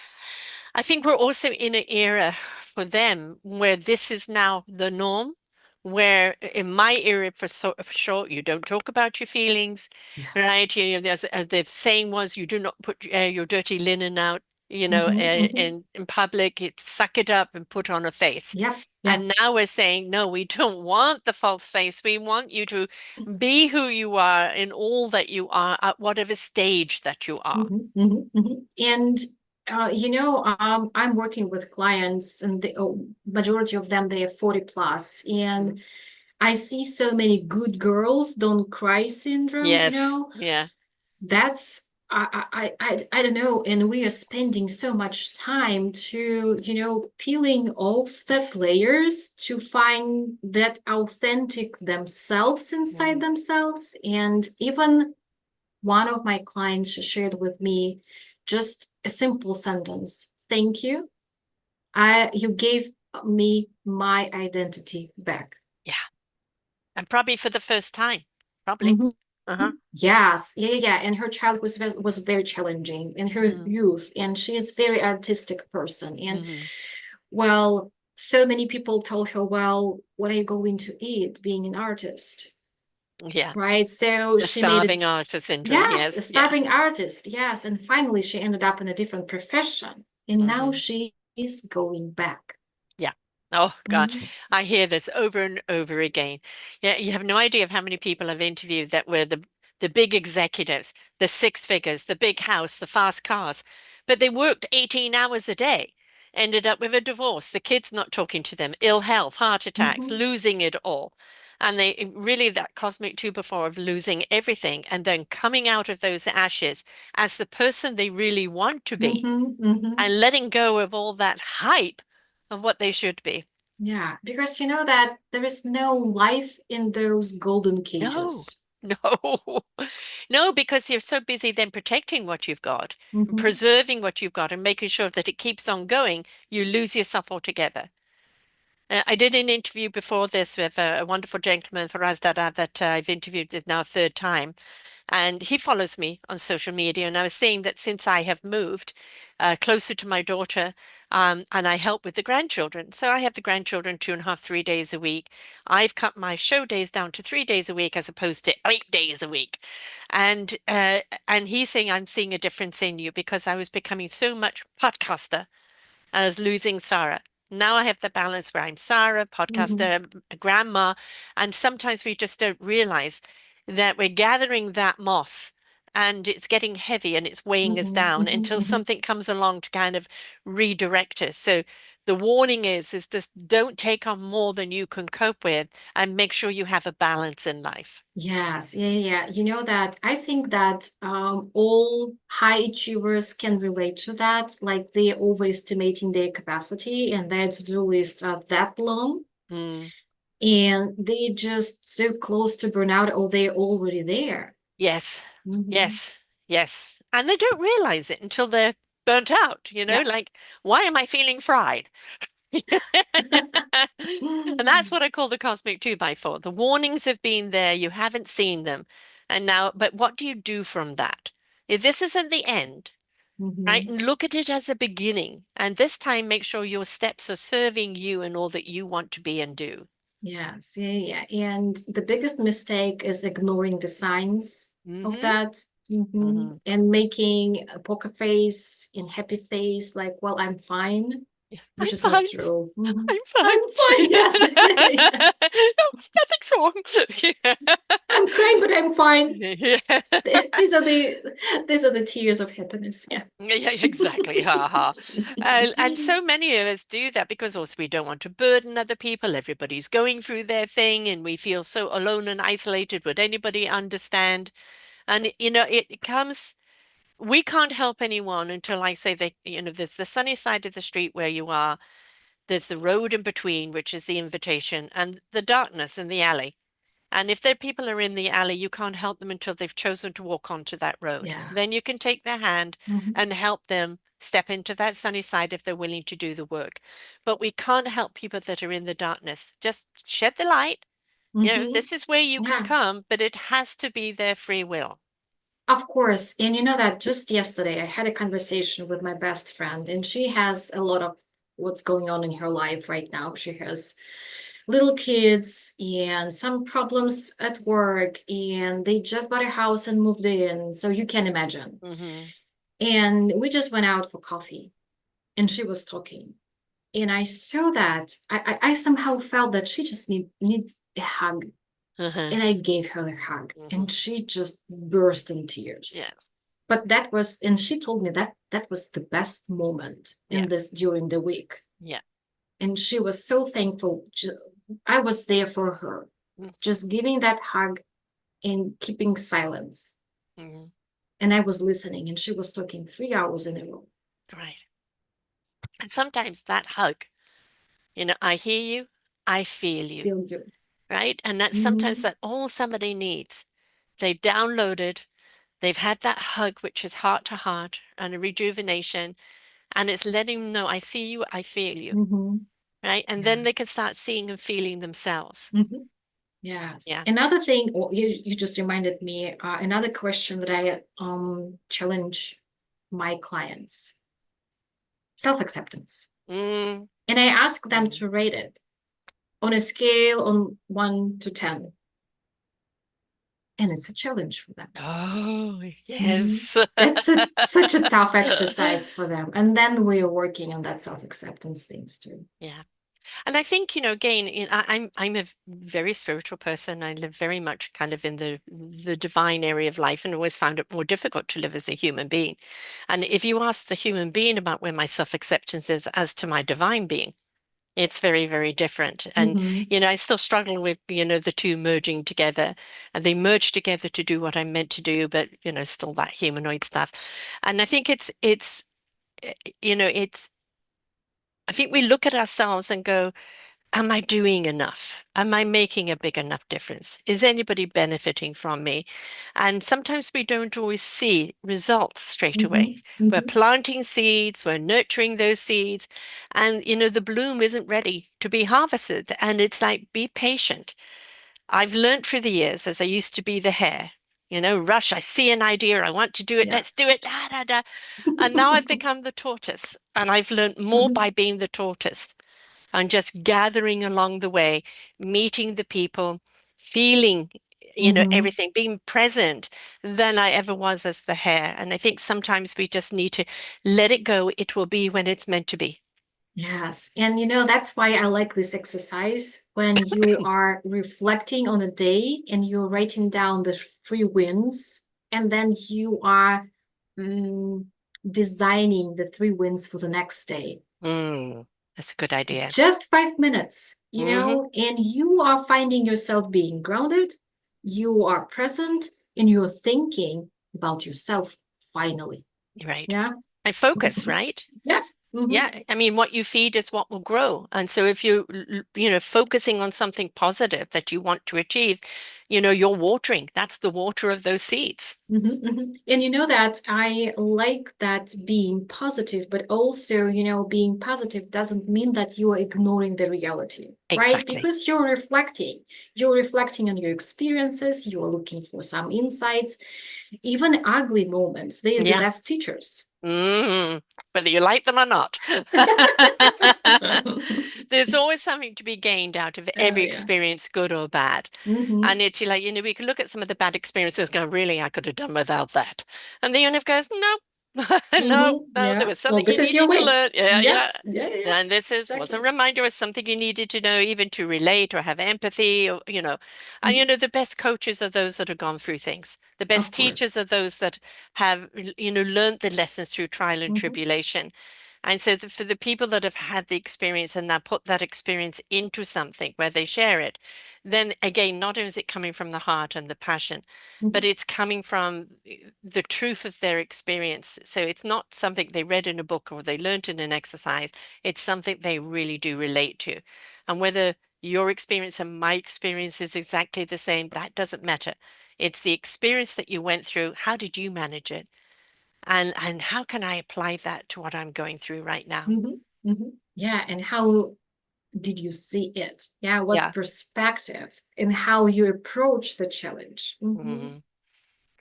I think we're also in an era for them where this is now the norm, where in my era for sure, you don't talk about your feelings, Yeah. right? The saying was you do not put your dirty linen out, Hmm, hmm. in public. It's suck it up and put on a face. Yep. Yep. And now we're saying, no, we don't want the false face. We want you to be who you are in all that you are at whatever stage that you are. Hmm, hmm, hmm. And I'm working with clients, and the majority of them they are 40 plus, Mm. and I see so many good girls don't cry syndrome. Yes. Yeah. That's I don't know, and we are spending so much time to peeling off that layers to find that authentic themselves inside Mm. themselves. And even one of my clients shared with me just a simple sentence: "Thank you. You gave me my identity back." Yeah. And probably for the first time. Probably. Mhm. Uh-huh. Yes, yeah, yeah, yeah. And her childhood was very challenging in her Mm. youth, and she is very artistic person. And Hmm. well, so many people told her, "Well, what are you going to eat being an artist?" Yeah. Right? So The she made it. starving artist syndrome. Yes, a Yes. Yeah. starving artist. Yes, and finally she ended up in a different profession, and now Hmm. she is going back. Yeah. Oh God, Mhm, I hear this over and over again. Yeah, you have no idea of how many people I've interviewed that were the big executives, the six figures, the big house, the fast cars, but they worked 18 hours a day, ended up with a divorce, the kids not talking to them, ill health, heart attacks, mhm, losing it all. And they really that cosmic two before of losing everything and then coming out of those ashes as the person they really want to be mhm, mhm. and letting go of all that hype of what they should be. Yeah, because you know that there is no life in those golden No, cages. no, no, because you're so busy then protecting what you've got, Mhm, preserving what you've got, and making sure that it keeps on going, you lose yourself altogether. I did an interview before this with a wonderful gentleman for Razdada that I've interviewed it now third time. And he follows me on social media. And I was saying that since I have moved closer to my daughter, and I help with the grandchildren. So I have the grandchildren 2.5, 3 days a week. I've cut my show days down to 3 days a week as opposed to 8 days a week. And he's saying I'm seeing a difference in you because I was becoming so much podcaster as losing Sarah. Now I have the balance where I'm Sarah, mhm, podcaster, grandma, and sometimes we just don't realize that we're gathering that moss and it's getting heavy and it's weighing us mhm, down mhm, until mhm. something comes along to kind of redirect us. So the warning is just don't take on more than you can cope with and make sure you have a balance in life. Yes, yeah, yeah, yeah. You know that I think that all high achievers can relate to that. Like they're overestimating their capacity and their to-do list are that long, Mm. and they just so close to burnout or they're already there. Yes, Hmm. yes, yes. And they don't realize it until they're burnt out, Yeah. like, why am I feeling fried? And that's what I call the cosmic 2x4. The warnings have been there, you haven't seen them. And now, but what do you do from that? If this isn't the end, right? Hmm. And look at it as a beginning. And this time, make sure your steps are serving you and all that you want to be and do. Yes, yeah, yeah. And the biggest mistake is ignoring the signs of Mm-hmm. that. Hmm. Mm-hmm. And making a poker face and happy face, like, well, I'm fine, Yes, I'm which is not fine. true. Mhm. I'm fine. I'm fine, yes. Yeah. No, nothing's wrong. I'm crying, but I'm fine. Yeah. These are the tears of happiness. Yeah. Yeah, exactly. Ha ha. And so many of us do that because also we don't want to burden other people. Everybody's going through their thing and we feel so alone and isolated. Would anybody understand? And, it comes, we can't help anyone until, like, say, there's the sunny side of the street where you are, there's the road in between, which is the invitation, and the darkness in the alley. And if their people are in the alley, you can't help them until they've chosen to walk onto that road. Yeah. Then you can take their hand Mhm. and help them step into that sunny side if they're willing to do the work. But we can't help people that are in the darkness. Just shed the light. Mhm. This is where you can Yeah. come, but it has to be their free will. Of course. And you know that just yesterday I had a conversation with my best friend, and she has a lot of what's going on in her life right now. She has little kids and some problems at work, and they just bought a house and moved in. So you can imagine. Hmm. And we just went out for coffee, and she was talking. And I saw that I somehow felt that she just needs a hug. Uh-huh. And I gave her the hug, and Hmm. she just burst in Yeah. tears. But that was, and she told me that that was the best moment Yeah. in this during the week. Yeah. And she was so thankful. I was there for her, just giving that hug and keeping silence. Mm-hmm. And I was listening, and she was talking 3 hours in a row. Right. And sometimes that hug, I hear you, I feel you, Feel good. right? And that's sometimes Mm-hmm. that all somebody needs. They downloaded, they've had that hug, which is heart to heart and a rejuvenation, and it's letting them know, I see you, I feel you, Mm-hmm. right? And Yeah. then they can start seeing and feeling themselves. Mm-hmm. Yes. Yeah. Another thing, you just reminded me, another question that I challenge my clients, self-acceptance. Mm, And I ask them mm. to rate it on a scale on 1 to 10. And it's a challenge for them. Oh, Mhm. yes. That's such a tough exercise for them. And then we are working on that self-acceptance things too. Yeah. And I think, again, I'm a very spiritual person. I live very much kind of in the divine area of life, and always found it more difficult to live as a human being. And if you ask the human being about where my self-acceptance is as to my divine being, it's very, very different. And, Mm-hmm. I still struggle with, the two merging together, and they merge together to do what I'm meant to do, but, still that humanoid stuff. And I think eh, it's, I think we look at ourselves and go, am I doing enough? Am I making a big enough difference? Is anybody benefiting from me? And sometimes we don't always see results straight away. Mm-hmm. We're Mm-hmm. planting seeds, we're nurturing those seeds, and the bloom isn't ready to be harvested. And it's like, be patient. I've learned through the years, as I used to be the hare, rush, I see an idea, I want to do it, Yeah. let's do it, da, da, da. And now I've become the tortoise, and I've learned more Mm-hmm. by being the tortoise and just gathering along the way, meeting the people, feeling, Mm-hmm. everything, being present than I ever was as the hare. And I think sometimes we just need to let it go. It will be when it's meant to be. Yes. And that's why I like this exercise when you are reflecting on a day and you're writing down the 3 wins, and then you are mm, designing the 3 wins for the next day. Mm, that's a good idea. Just 5 minutes, Hmm. and you are finding yourself being grounded, you are present, and you're thinking about yourself finally. Right. Yeah. And focus, right? Yeah. Hmm. Yeah, I mean, what you feed is what will grow. And so if you're focusing on something positive that you want to achieve, you're watering. That's the water of those seeds. And you know that I like that being positive, but also, being positive doesn't mean that you are ignoring the reality, right? Exactly. Because you're reflecting on your experiences, you're looking for some insights, even ugly moments, they are the Yeah. best teachers. Mm, whether you like them or not. There's always something to be gained out of Oh, every yeah. experience, good or bad. Hmm. And it's like, we can look at some of the bad experiences and go, really, I could have done without that. And the universe goes, no, no, no, there Yeah. was Well, something you this is your needed to win. learn. Yeah, Yeah. yeah. Yeah. Yeah. Yeah. And this was a Exactly. reminder of something you needed to know, even to relate or have empathy, or, and Mhm. the best coaches are those that have gone through things. The Of best course. teachers are those that have, learned the lessons through trial and Hmm. tribulation. And so for the people that have had the experience and now put that experience into something where they share it, then again, not only is it coming from the heart and the passion, but it's coming from the truth of their experience. So it's not something they read in a book or they learned in an exercise. It's something they really do relate to. And whether your experience and my experience is exactly the same, that doesn't matter. It's the experience that you went through. How did you manage it? And how can I apply that to what I'm going through right now? Yeah, and how did you see it? Yeah, what Yeah. perspective and how you approach the challenge. Mhm.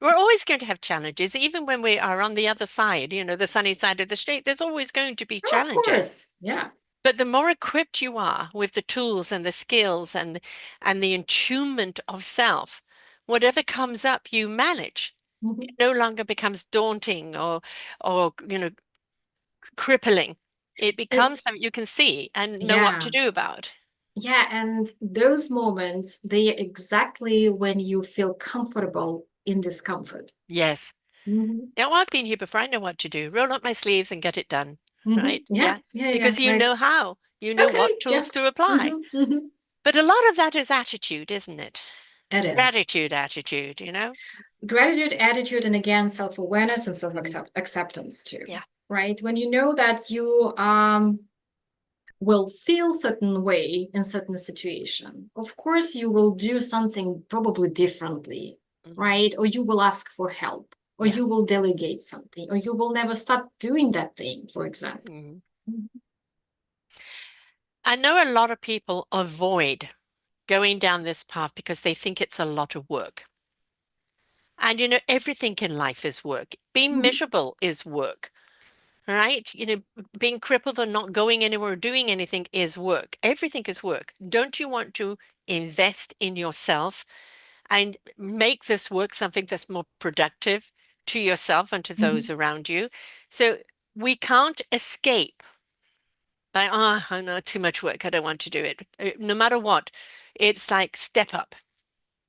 We're always going to have challenges, even when we are on the other side, the sunny side of the street, there's always going to be Oh, of challenges. course. Yeah. But the more equipped you are with the tools and the skills and the attunement of self, whatever comes up, you manage. It no longer becomes daunting or crippling. It And becomes something you can see and know what to yeah. do about. Yeah, and those moments, they are exactly when you feel comfortable in discomfort. Yes. Yeah, well, I've been here before. I know what to do. Roll up my sleeves and get it done. Right? Yeah, Yeah. yeah, yeah. Because you Like, know how, you know okay, what yeah. tools to apply. But a lot of that is attitude, isn't it? It is. Gratitude attitude. Gratitude, attitude, and again, self-awareness and Mm. self-acceptance too, Yeah. right? When you know that you will feel certain way in certain situation, of course you will do something probably differently, Hmm. right? Or you will ask for help, or Yeah. you will delegate something, or you will never start doing that thing, for example. Hmm. I know a lot of people avoid going down this path because they think it's a lot of work. And everything in life is work. Being Mhm, miserable is work. Right? Being crippled or not going anywhere or doing anything is work. Everything is work. Don't you want to invest in yourself and make this work something that's more productive to yourself and to those mhm. around you? So we can't escape by, oh, I know too much work. I don't want to do it. No matter what, it's like step up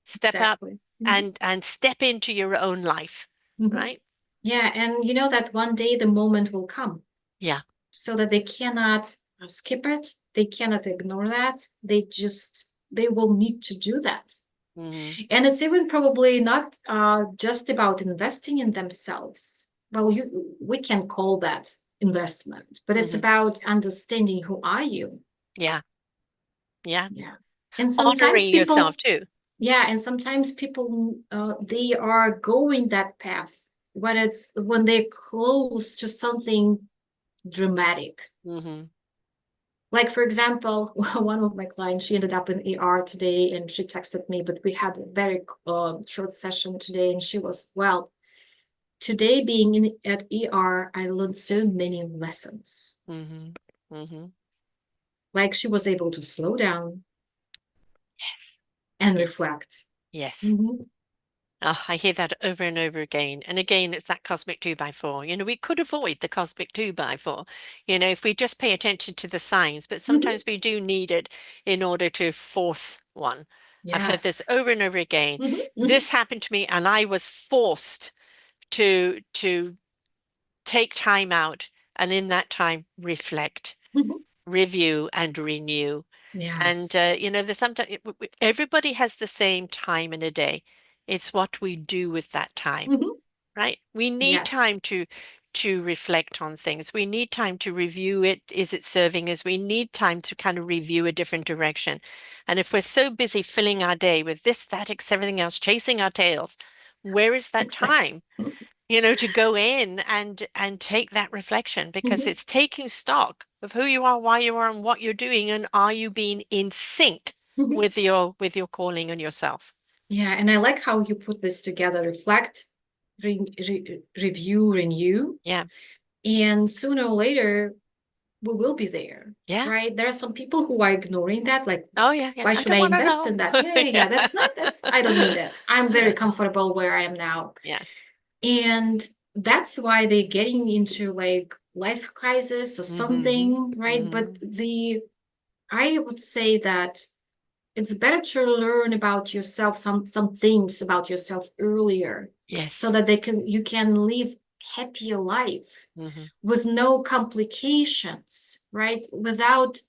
Exactly. and step into your own life, Mhm. right? Yeah, and you know that one day the moment will come Yeah. so that they cannot skip it, they cannot ignore that, they will need to do that. Hmm. And it's even probably not just about investing in themselves. Well, we can call that investment, but it's Hmm. about understanding who are you. Yeah. Yeah. Yeah. And sometimes Honoring yourself people, too. yeah, and sometimes people they are going that path when they're close to something dramatic. Hmm. Like, for example, one of my clients, she ended up in ER today and she texted me, but we had a very short session today. And she was, well, today being at ER, I learned so many lessons. Hmm. Hmm. Like she was able to slow down Yes. and Yes. reflect. Yes. Mhm, Oh, I hear that over and over again. And again, it's that cosmic 2 by 4. We could avoid the cosmic 2 by 4, if we just pay attention to the signs, but mhm. sometimes we do need it in order to force one. I've heard this Yes. over and over again. Mhm, mhm, This happened to me, and I was forced to take time out and in that time reflect, mhm. review, and renew. And Yes. there's sometimes everybody has the same time in a day. It's what we do with that time, Mhm. right? We need Yes. time to reflect on things. We need time to review it. Is it serving us? We need time to kind of review a different direction. And if we're so busy filling our day with this, that, everything else, chasing our tails, where is that Exactly. time, to go in and take that reflection? Because Mhm, it's taking stock of who you are, why you are, and what you're doing, and are you being in sync mhm. with your calling and yourself? Yeah, and I like how you put this together: reflect, review, renew. Yeah. And sooner or later, we will be there, Yeah. right? There are some people who are ignoring that, like, Oh, yeah, yeah. why I should don't I want to invest know. in that? Yeah, yeah, yeah. I don't need it. I'm very comfortable where I am now. Yeah. And that's why they're getting into like life crisis or Mm-hmm. something, right? But Mm-hmm. I would say that it's better to learn about yourself, some things about yourself earlier, so Yes. that you can live happier life Hmm. with no complications, right? Without,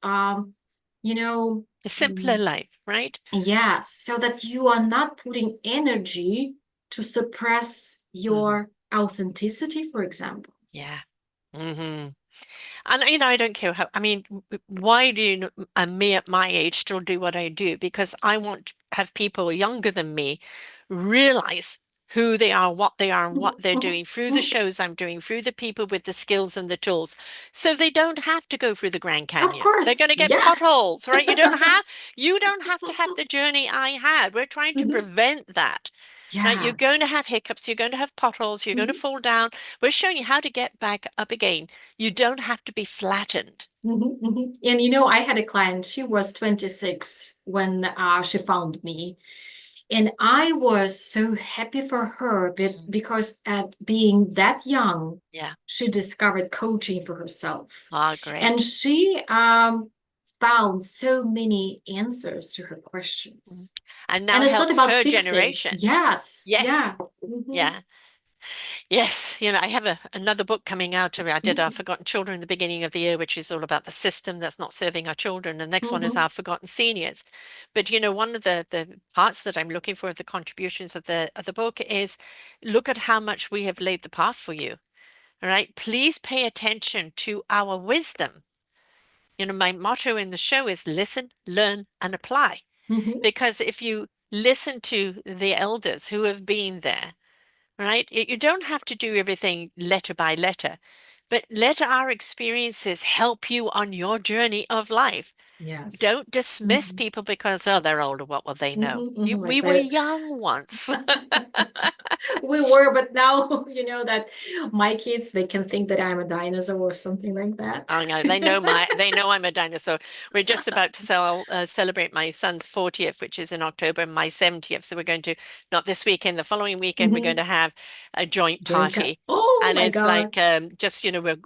you know, A simpler life, right? yes, so that you are not putting energy to suppress Hmm. your authenticity, for example. Yeah. Hmm. And I don't care how, I mean, why do me at my age still do what I do? Because I want to have people younger than me realize who they are, and what they're doing through the shows I'm doing, through the people with the skills and the tools. So they don't have to go through the Grand Of Canyon. They're going course, to get yeah. potholes, right? You don't have to have the journey I had. We're trying to Mhm. prevent that. Right, you're Yeah. going to have hiccups, you're going to have potholes, you're going to Mhm. fall down. We're showing you how to get back up again. You don't have to be flattened. Mhm, mhm. And I had a client, she was 26 when she found me. And I was so happy for her Mm. because at being that young, Yeah. she discovered coaching for herself. Ah, And great. she found so many answers to her Mm. questions. And And now it's not helps about her fixing. generation. Yes. Yes. Yeah. Mhm. Yeah. Yes. I have another book coming out. I did Our Mhm. Forgotten Children at the beginning of the year, which is all about the system that's not serving our children. The next one is Mhm. Our Forgotten Seniors. But one of the parts that I'm looking for, the contributions of the book, is look at how much we have laid the path for you. All right. Please pay attention to our wisdom. My motto in the show is listen, learn, and apply. Mhm. Because if you listen to the elders who have been there, right, you don't have to do everything letter by letter, but let our experiences help you on your journey of life. Yes. Don't dismiss Mhm. people because, oh, they're older. What will they know? Mhm. Mhm. We Like were that. young once. We were, but now that my kids, they can think that I'm a dinosaur or something like that. Oh no, they know I'm a dinosaur. We're just about to celebrate my son's 40th, which is in October, and my 70th. So we're going to, not this weekend, the following weekend, we're going Mhm. to have a joint Joint cut. party. Oh And my it's God. like just, we're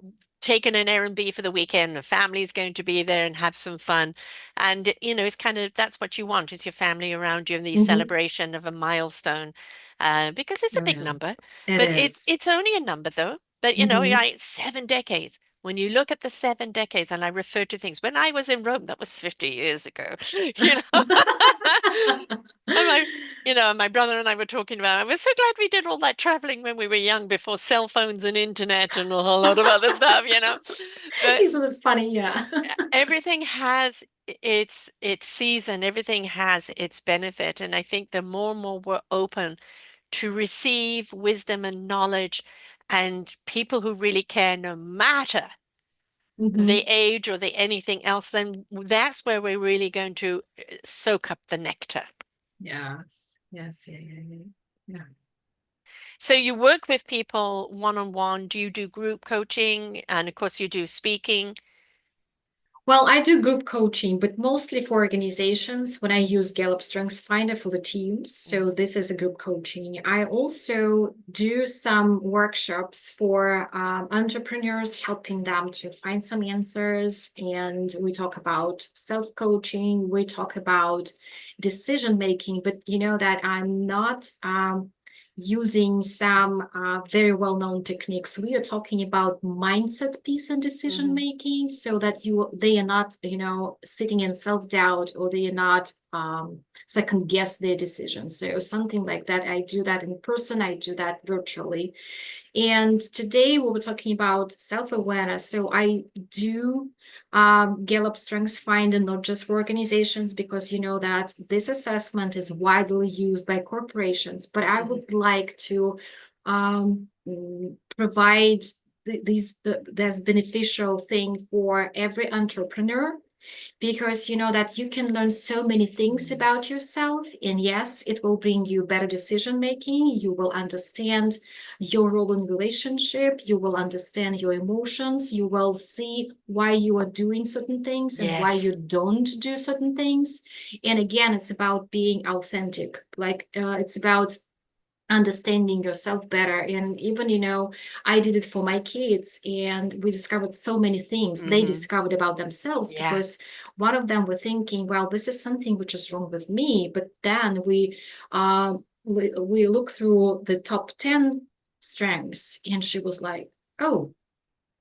taking an Airbnb for the weekend. The family's going to be there and have some fun. And it's kind of that's what you want is your family around you and the Mhm. celebration of a milestone. Because it's a Oh big yeah, number. it But is. it's only a number though. But Mhm. right, 7 decades. When you look at the 7 decades, and I refer to things, when I was in Rome, that was 50 years ago, you know. And my brother and I were talking about, I was so glad we did all that traveling when we were young before cell phones and internet and a whole lot of other stuff. But Isn't it funny? Yeah. everything has its season, everything has its benefit. And I think the more and more we're open to receive wisdom and knowledge and people who really care, no matter the Mhm. age or the anything else, then that's where we're really going to soak up the nectar. Yes. Yes. Yeah. Yeah. Yeah. Yeah. So you work with people one-on-one. Do you do group coaching? And of course, you do speaking. Well, I do group coaching, but mostly for organizations when I use Gallup Strengths Finder for the teams. So Mhm. this is a group coaching. I also do some workshops for entrepreneurs, helping them to find some answers. And we talk about self-coaching. We talk about decision making, but that I'm not using some very well-known techniques. We are talking about mindset piece and decision Mhm. making, so that they are not, sitting in self-doubt, or they are not second guess their decisions. So something like that. I do that in person. I do that virtually. And today we were talking about self-awareness. So I do Gallup Strengths Finder, not just for organizations, because you know that this assessment is widely used by corporations. But I Mhm. would like to provide this beneficial thing for every entrepreneur, because you know that you can learn so many things Mhm. about yourself, and yes, it will bring you better decision making. You will understand your role in relationship, you will understand your emotions, you will see why you are doing certain things and why Yes. you don't do certain things. And again, it's about being authentic, like it's about understanding yourself better. And even I did it for my kids, and we discovered so many things they Mhm. discovered about themselves, Yeah. because one of them were thinking, well, this is something which is wrong with me. But then we look through the top 10 strengths. And she was like, oh,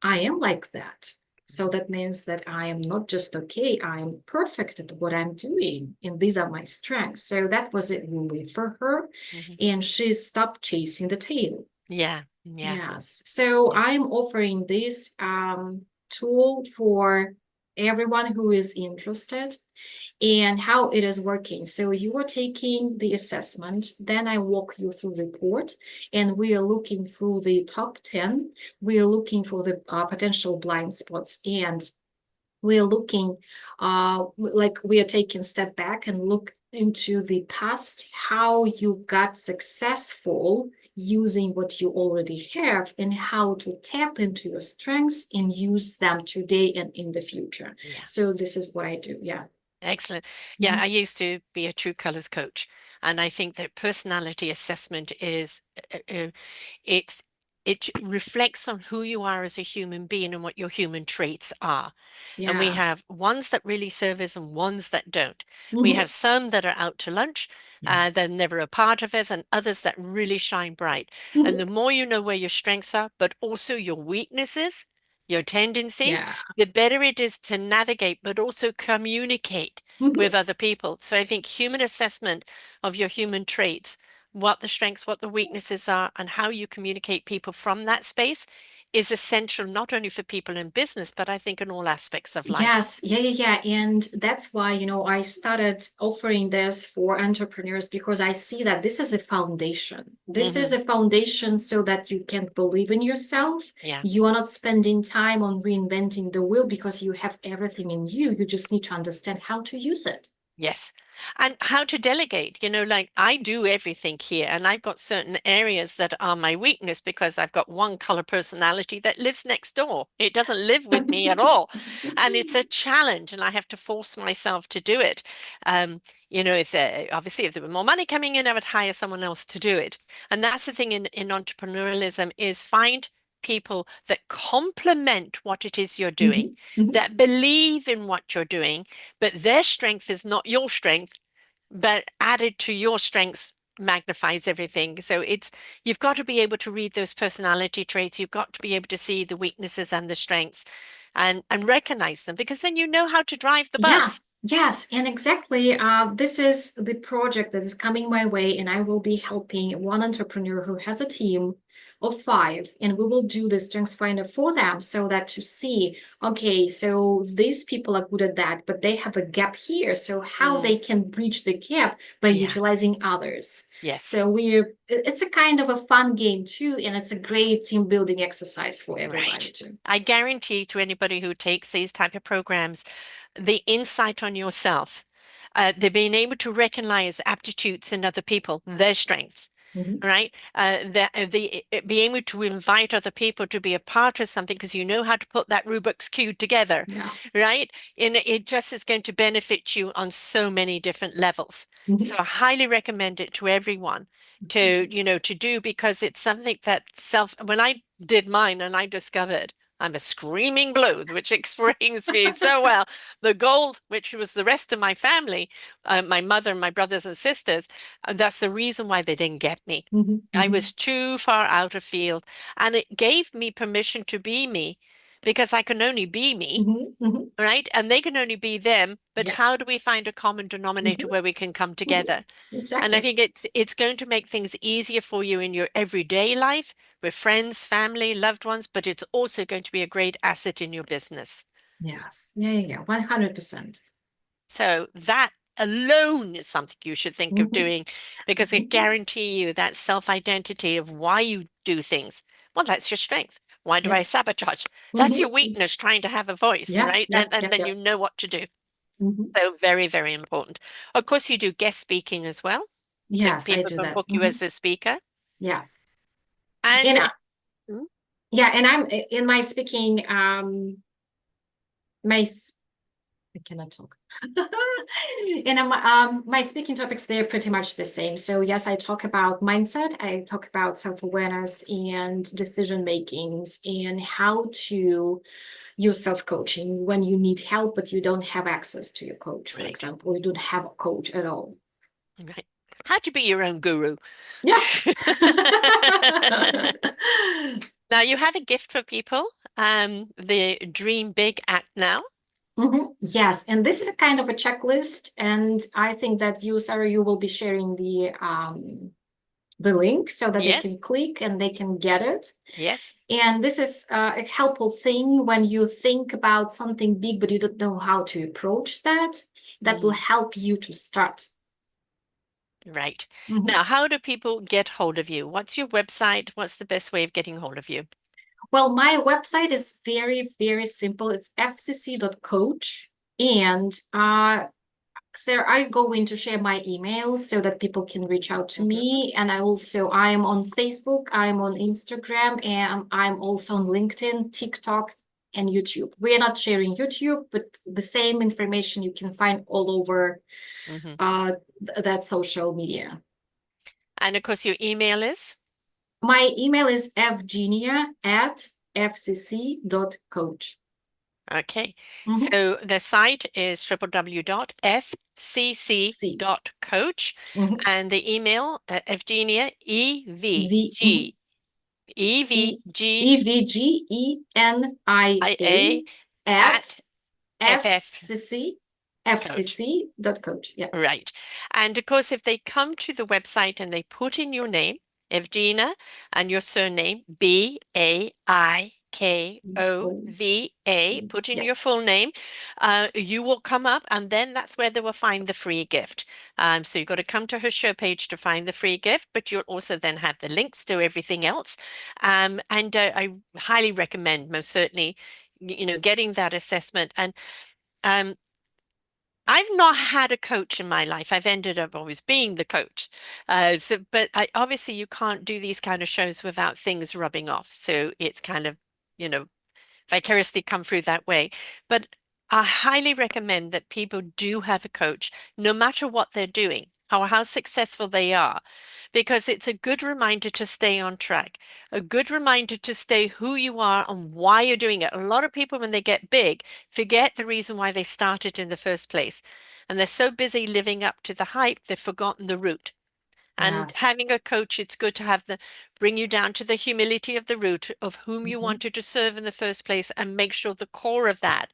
I am like that. So that means that I am not just okay, I am perfect at what I'm doing. And these are my strengths. So that was it really for her. Mhm. And she stopped chasing the tail. Yeah, yeah, Yes. So yeah, I'm offering this tool for everyone who is interested and how it is working. So you are taking the assessment, then I walk you through the report, and we are looking through the top 10. We are looking for the potential blind spots, and we are looking like we are taking a step back and look into the past, how you got successful using what you already have, and how to tap into your strengths and use them today and in the future. yeah. So this is what I do. Yeah. Excellent. Yeah, Mhm. I used to be a true colors coach, and I think that personality assessment is it's it reflects on who you are as a human being and what your human traits are. And we Yeah. have ones that really serve us and ones that don't. We Mhm. have some that are out to lunch, Yeah. they're never a part of us, and others that really shine bright. And Mhm. the more you know where your strengths are, but also your weaknesses, your tendencies, Yeah. the better it is to navigate, but also communicate Mhm. with other people. So I think human assessment of your human traits, what the strengths, what the weaknesses are, and how you communicate people from that space is essential not only for people in business, but I think in all aspects of life. Yes, yeah. And that's why, I started offering this for entrepreneurs because I see that this is a foundation. This is Hmm. a foundation so that you can believe in yourself. Yeah. You are not spending time on reinventing the wheel because you have everything in you. You just need to understand how to use it. Yes. And how to delegate, like I do everything here, and I've got certain areas that are my weakness because I've got one color personality that lives next door. It doesn't live with me at all. And it's a challenge, and I have to force myself to do it. If obviously if there were more money coming in, I would hire someone else to do it. And that's the thing in entrepreneurialism is find people that complement what it is you're doing, Mhm, mhm. that believe in what you're doing, but their strength is not your strength, but added to your strengths magnifies everything. So you've got to be able to read those personality traits. You've got to be able to see the weaknesses and the strengths and recognize them because then you know how to drive the bus. Yes, and exactly. This is the project that is coming my way, and I will be helping one entrepreneur who has a team of 5, and we will do the strengths finder for them so that to see, okay, so these people are good at that, but they have a gap here. So how Mm, they can bridge the gap by yeah. utilizing others. Yes. So it's a kind of a fun game too, and it's a great team building exercise for everybody Right. too. I guarantee to anybody who takes these type of programs, the insight on yourself, they're being able to recognize aptitudes in other people, their strengths, Mhm. right? Being able to invite other people to be a part of something because you know how to put that Rubik's Cube together, Yeah. right? And it just is going to benefit you on so many different levels. So Mhm. I highly recommend it to everyone Thank to, you. to do because it's something that when I did mine and I discovered I'm a screaming blue, which explains me so well. The gold, which was the rest of my family, my mother, my brothers and sisters, that's the reason why they didn't get me. Mhm, I mhm, was too far out of field, and it gave me permission to be me because I can only be me, mhm, mhm. right? And they can only be them. But Yeah. how do we find a common denominator Mhm, where we can come mhm. together? And I Exactly. think it's going to make things easier for you in your everyday life with friends, family, loved ones, but it's also going to be a great asset in your business. Yes. Yeah. 100%. So that alone is something you should think of Mhm, doing because I mhm. guarantee you that self-identity of why you do things. Well, that's your strength. Why do Yep. I sabotage? That's your Mhm. weakness trying to have a voice, Yep, right? And yep, and yep, then you yep. know what to do. Mhm. So very, very important. Of course, you do guest speaking as well. So Yes, I people do can that. book you as a speaker. Yeah. And And mm, yeah, and I'm in my speaking, my I cannot talk. And my speaking topics, they're pretty much the same. So yes, I talk about mindset, I talk about self-awareness and decision makings and how to use self-coaching when you need help, but you don't have access to your coach, for right, example, or you don't have a coach at all. right. How to be your own guru. Yeah. Now you have a gift for people, the Dream Big Act Now. Yes, and this is a kind of a checklist, and I think that you, Sarah, you will be sharing the link so that they Yes, can click and they can get it. yes. And this is a helpful thing when you think about something big, but you don't know how to approach that. That will help you to start. Right. Mhm. Now, how do people get hold of you? What's your website? What's the best way of getting hold of you? Well, my website is very, very simple. It's fcc.coach. And Sarah, I'm going to share my email so that people can reach out to Mhm. me. And I am on Facebook, I'm on Instagram, and I'm also on LinkedIn, TikTok, and YouTube. We are not sharing YouTube, but the same information you can find all over Mhm. that social media. And of course, your email is? My email is evgenia@fcc.coach. Okay. Mhm. So the site is C. www.fcc.coach Mhm. and the email, Evgenia, Mhm. E EVGENIA at at FF FCC Coach. FCC.coach. Yeah. Right. And of course, if they come to the website and they put in your name, Evgina, and your surname, Baikova, put in Yeah. your full name, you will come up, and then that's where they will find the free gift. So you've got to come to her show page to find the free gift, but you'll also then have the links to everything else. And I highly recommend, most certainly, getting that assessment. And um, I've not had a coach in my life. I've ended up always being the coach. But obviously you can't do these kind of shows without things rubbing off. So it's kind of, you know, vicariously come through that way. But I highly recommend that people do have a coach, no matter what they're doing, how successful they are, because it's a good reminder to stay on track, a good reminder to stay who you are and why you're doing it. A lot of people, when they get big, forget the reason why they started in the first place. And they're so busy living up to the hype, they've forgotten the root. And Yes. having a coach, it's good to have the bring you down to the humility of the root of whom you Mhm. wanted to serve in the first place and make sure the core of that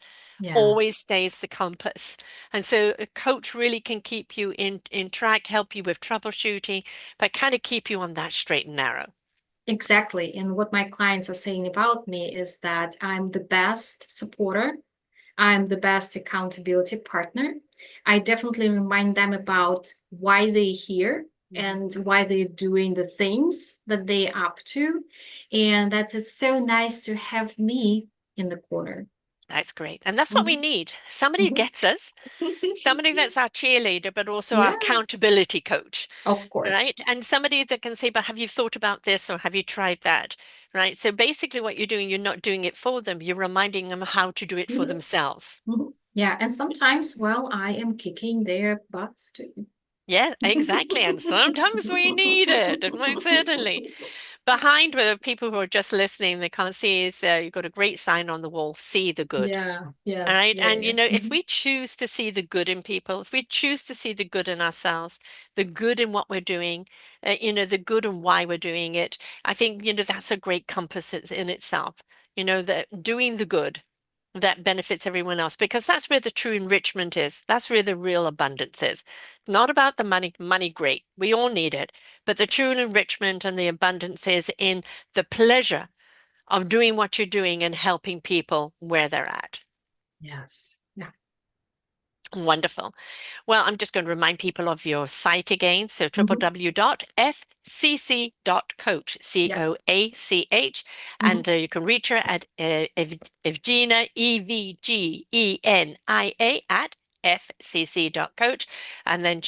always Yes. stays the compass. And so a coach really can keep you in track, help you with troubleshooting, but kind of keep you on that straight and narrow. Exactly. And what my clients are saying about me is that I'm the best supporter. I'm the best accountability partner. I definitely remind them about why they're here Mhm. and why they're doing the things that they're up to. And that it's so nice to have me in the corner. That's great. And that's what we Mhm. need. Somebody who Mhm. gets us, somebody that's our cheerleader, but also our Yes, accountability coach. of course. Right. And somebody that can say, but have you thought about this or have you tried that? Right. So basically, what you're doing, you're not doing it for them, you're reminding them how to do it for Mhm. themselves. Mhm. Yeah, and sometimes, well, I am kicking their butts too. Yeah, exactly. And sometimes we need it, and most certainly. Behind where people who are just listening, they can't see is you've got a great sign on the wall, see the good. Yeah, All yes, right. yeah, And, yeah. if we choose to see the good in people, if we choose to see the good in ourselves, the good in what we're doing, the good and why we're doing it, I think, that's a great compass in itself, that doing the good that benefits everyone else, because that's where the true enrichment is. That's where the real abundance is. Not about the money, money, great. We all need it. But the true enrichment and the abundance is in the pleasure of doing what you're doing and helping people where they're at. Yes. Yeah. Wonderful. Well, I'm just going to remind people of your site again. So Mhm. www.fcc.coach, Yes. COACH, Mhm. and you can reach her at Evgenia, EVGENIA at fcc.coach. And then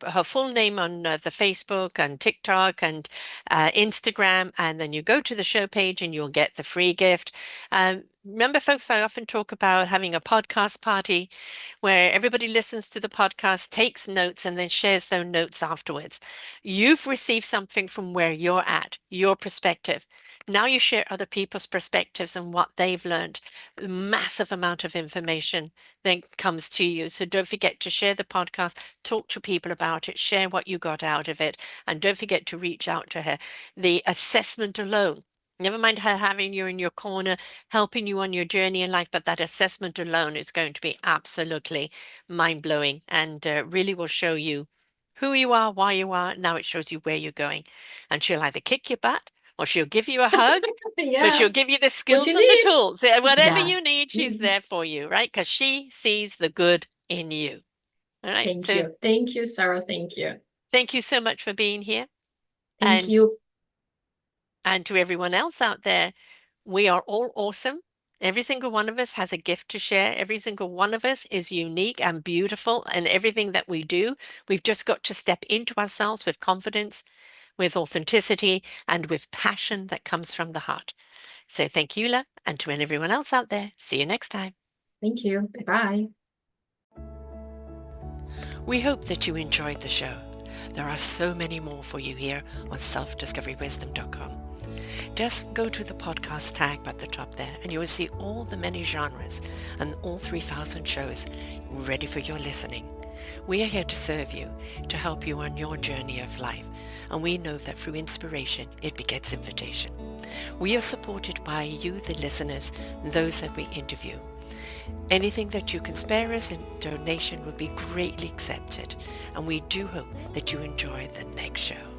her full name on the Facebook and TikTok and Instagram. And then you go to the show page and you'll get the free gift. Remember, folks, I often talk about having a podcast party where everybody listens to the podcast, takes notes, and then shares those notes afterwards. You've received something from where you're at, your perspective. Now you share other people's perspectives and what they've learned. A massive amount of information then comes to you. So don't forget to share the podcast, talk to people about it, share what you got out of it, and don't forget to reach out to her. The assessment alone, never mind her having you in your corner, helping you on your journey in life, but that assessment alone is going to be absolutely mind-blowing and really will show you who you are, why you are. Now it shows you where you're going. And she'll either kick your butt or she'll give you a hug, but she'll give Yes. you the What skills you and the need. tools. Whatever Yeah. you need, she's Mhm. there for you, right? Because she sees the good in you. All right. Thank So you. Thank you, Sarah. Thank you. thank you so much for being here. Thank And you. and to everyone else out there, we are all awesome. Every single one of us has a gift to share. Every single one of us is unique and beautiful. And everything that we do, we've just got to step into ourselves with confidence, with authenticity, and with passion that comes from the heart. So thank you, love. And to everyone else out there, see you next time. Thank you. Bye-bye. We hope that you enjoyed the show. There are so many more for you here on selfdiscoverywisdom.com. Just go to the podcast tag at the top there and you will see all the many genres and all 3,000 shows ready for your listening. We are here to serve you, to help you on your journey of life, and we know that through inspiration it begets invitation. We are supported by you, the listeners, and those that we interview. Anything that you can spare us in donation would be greatly accepted, and we do hope that you enjoy the next show.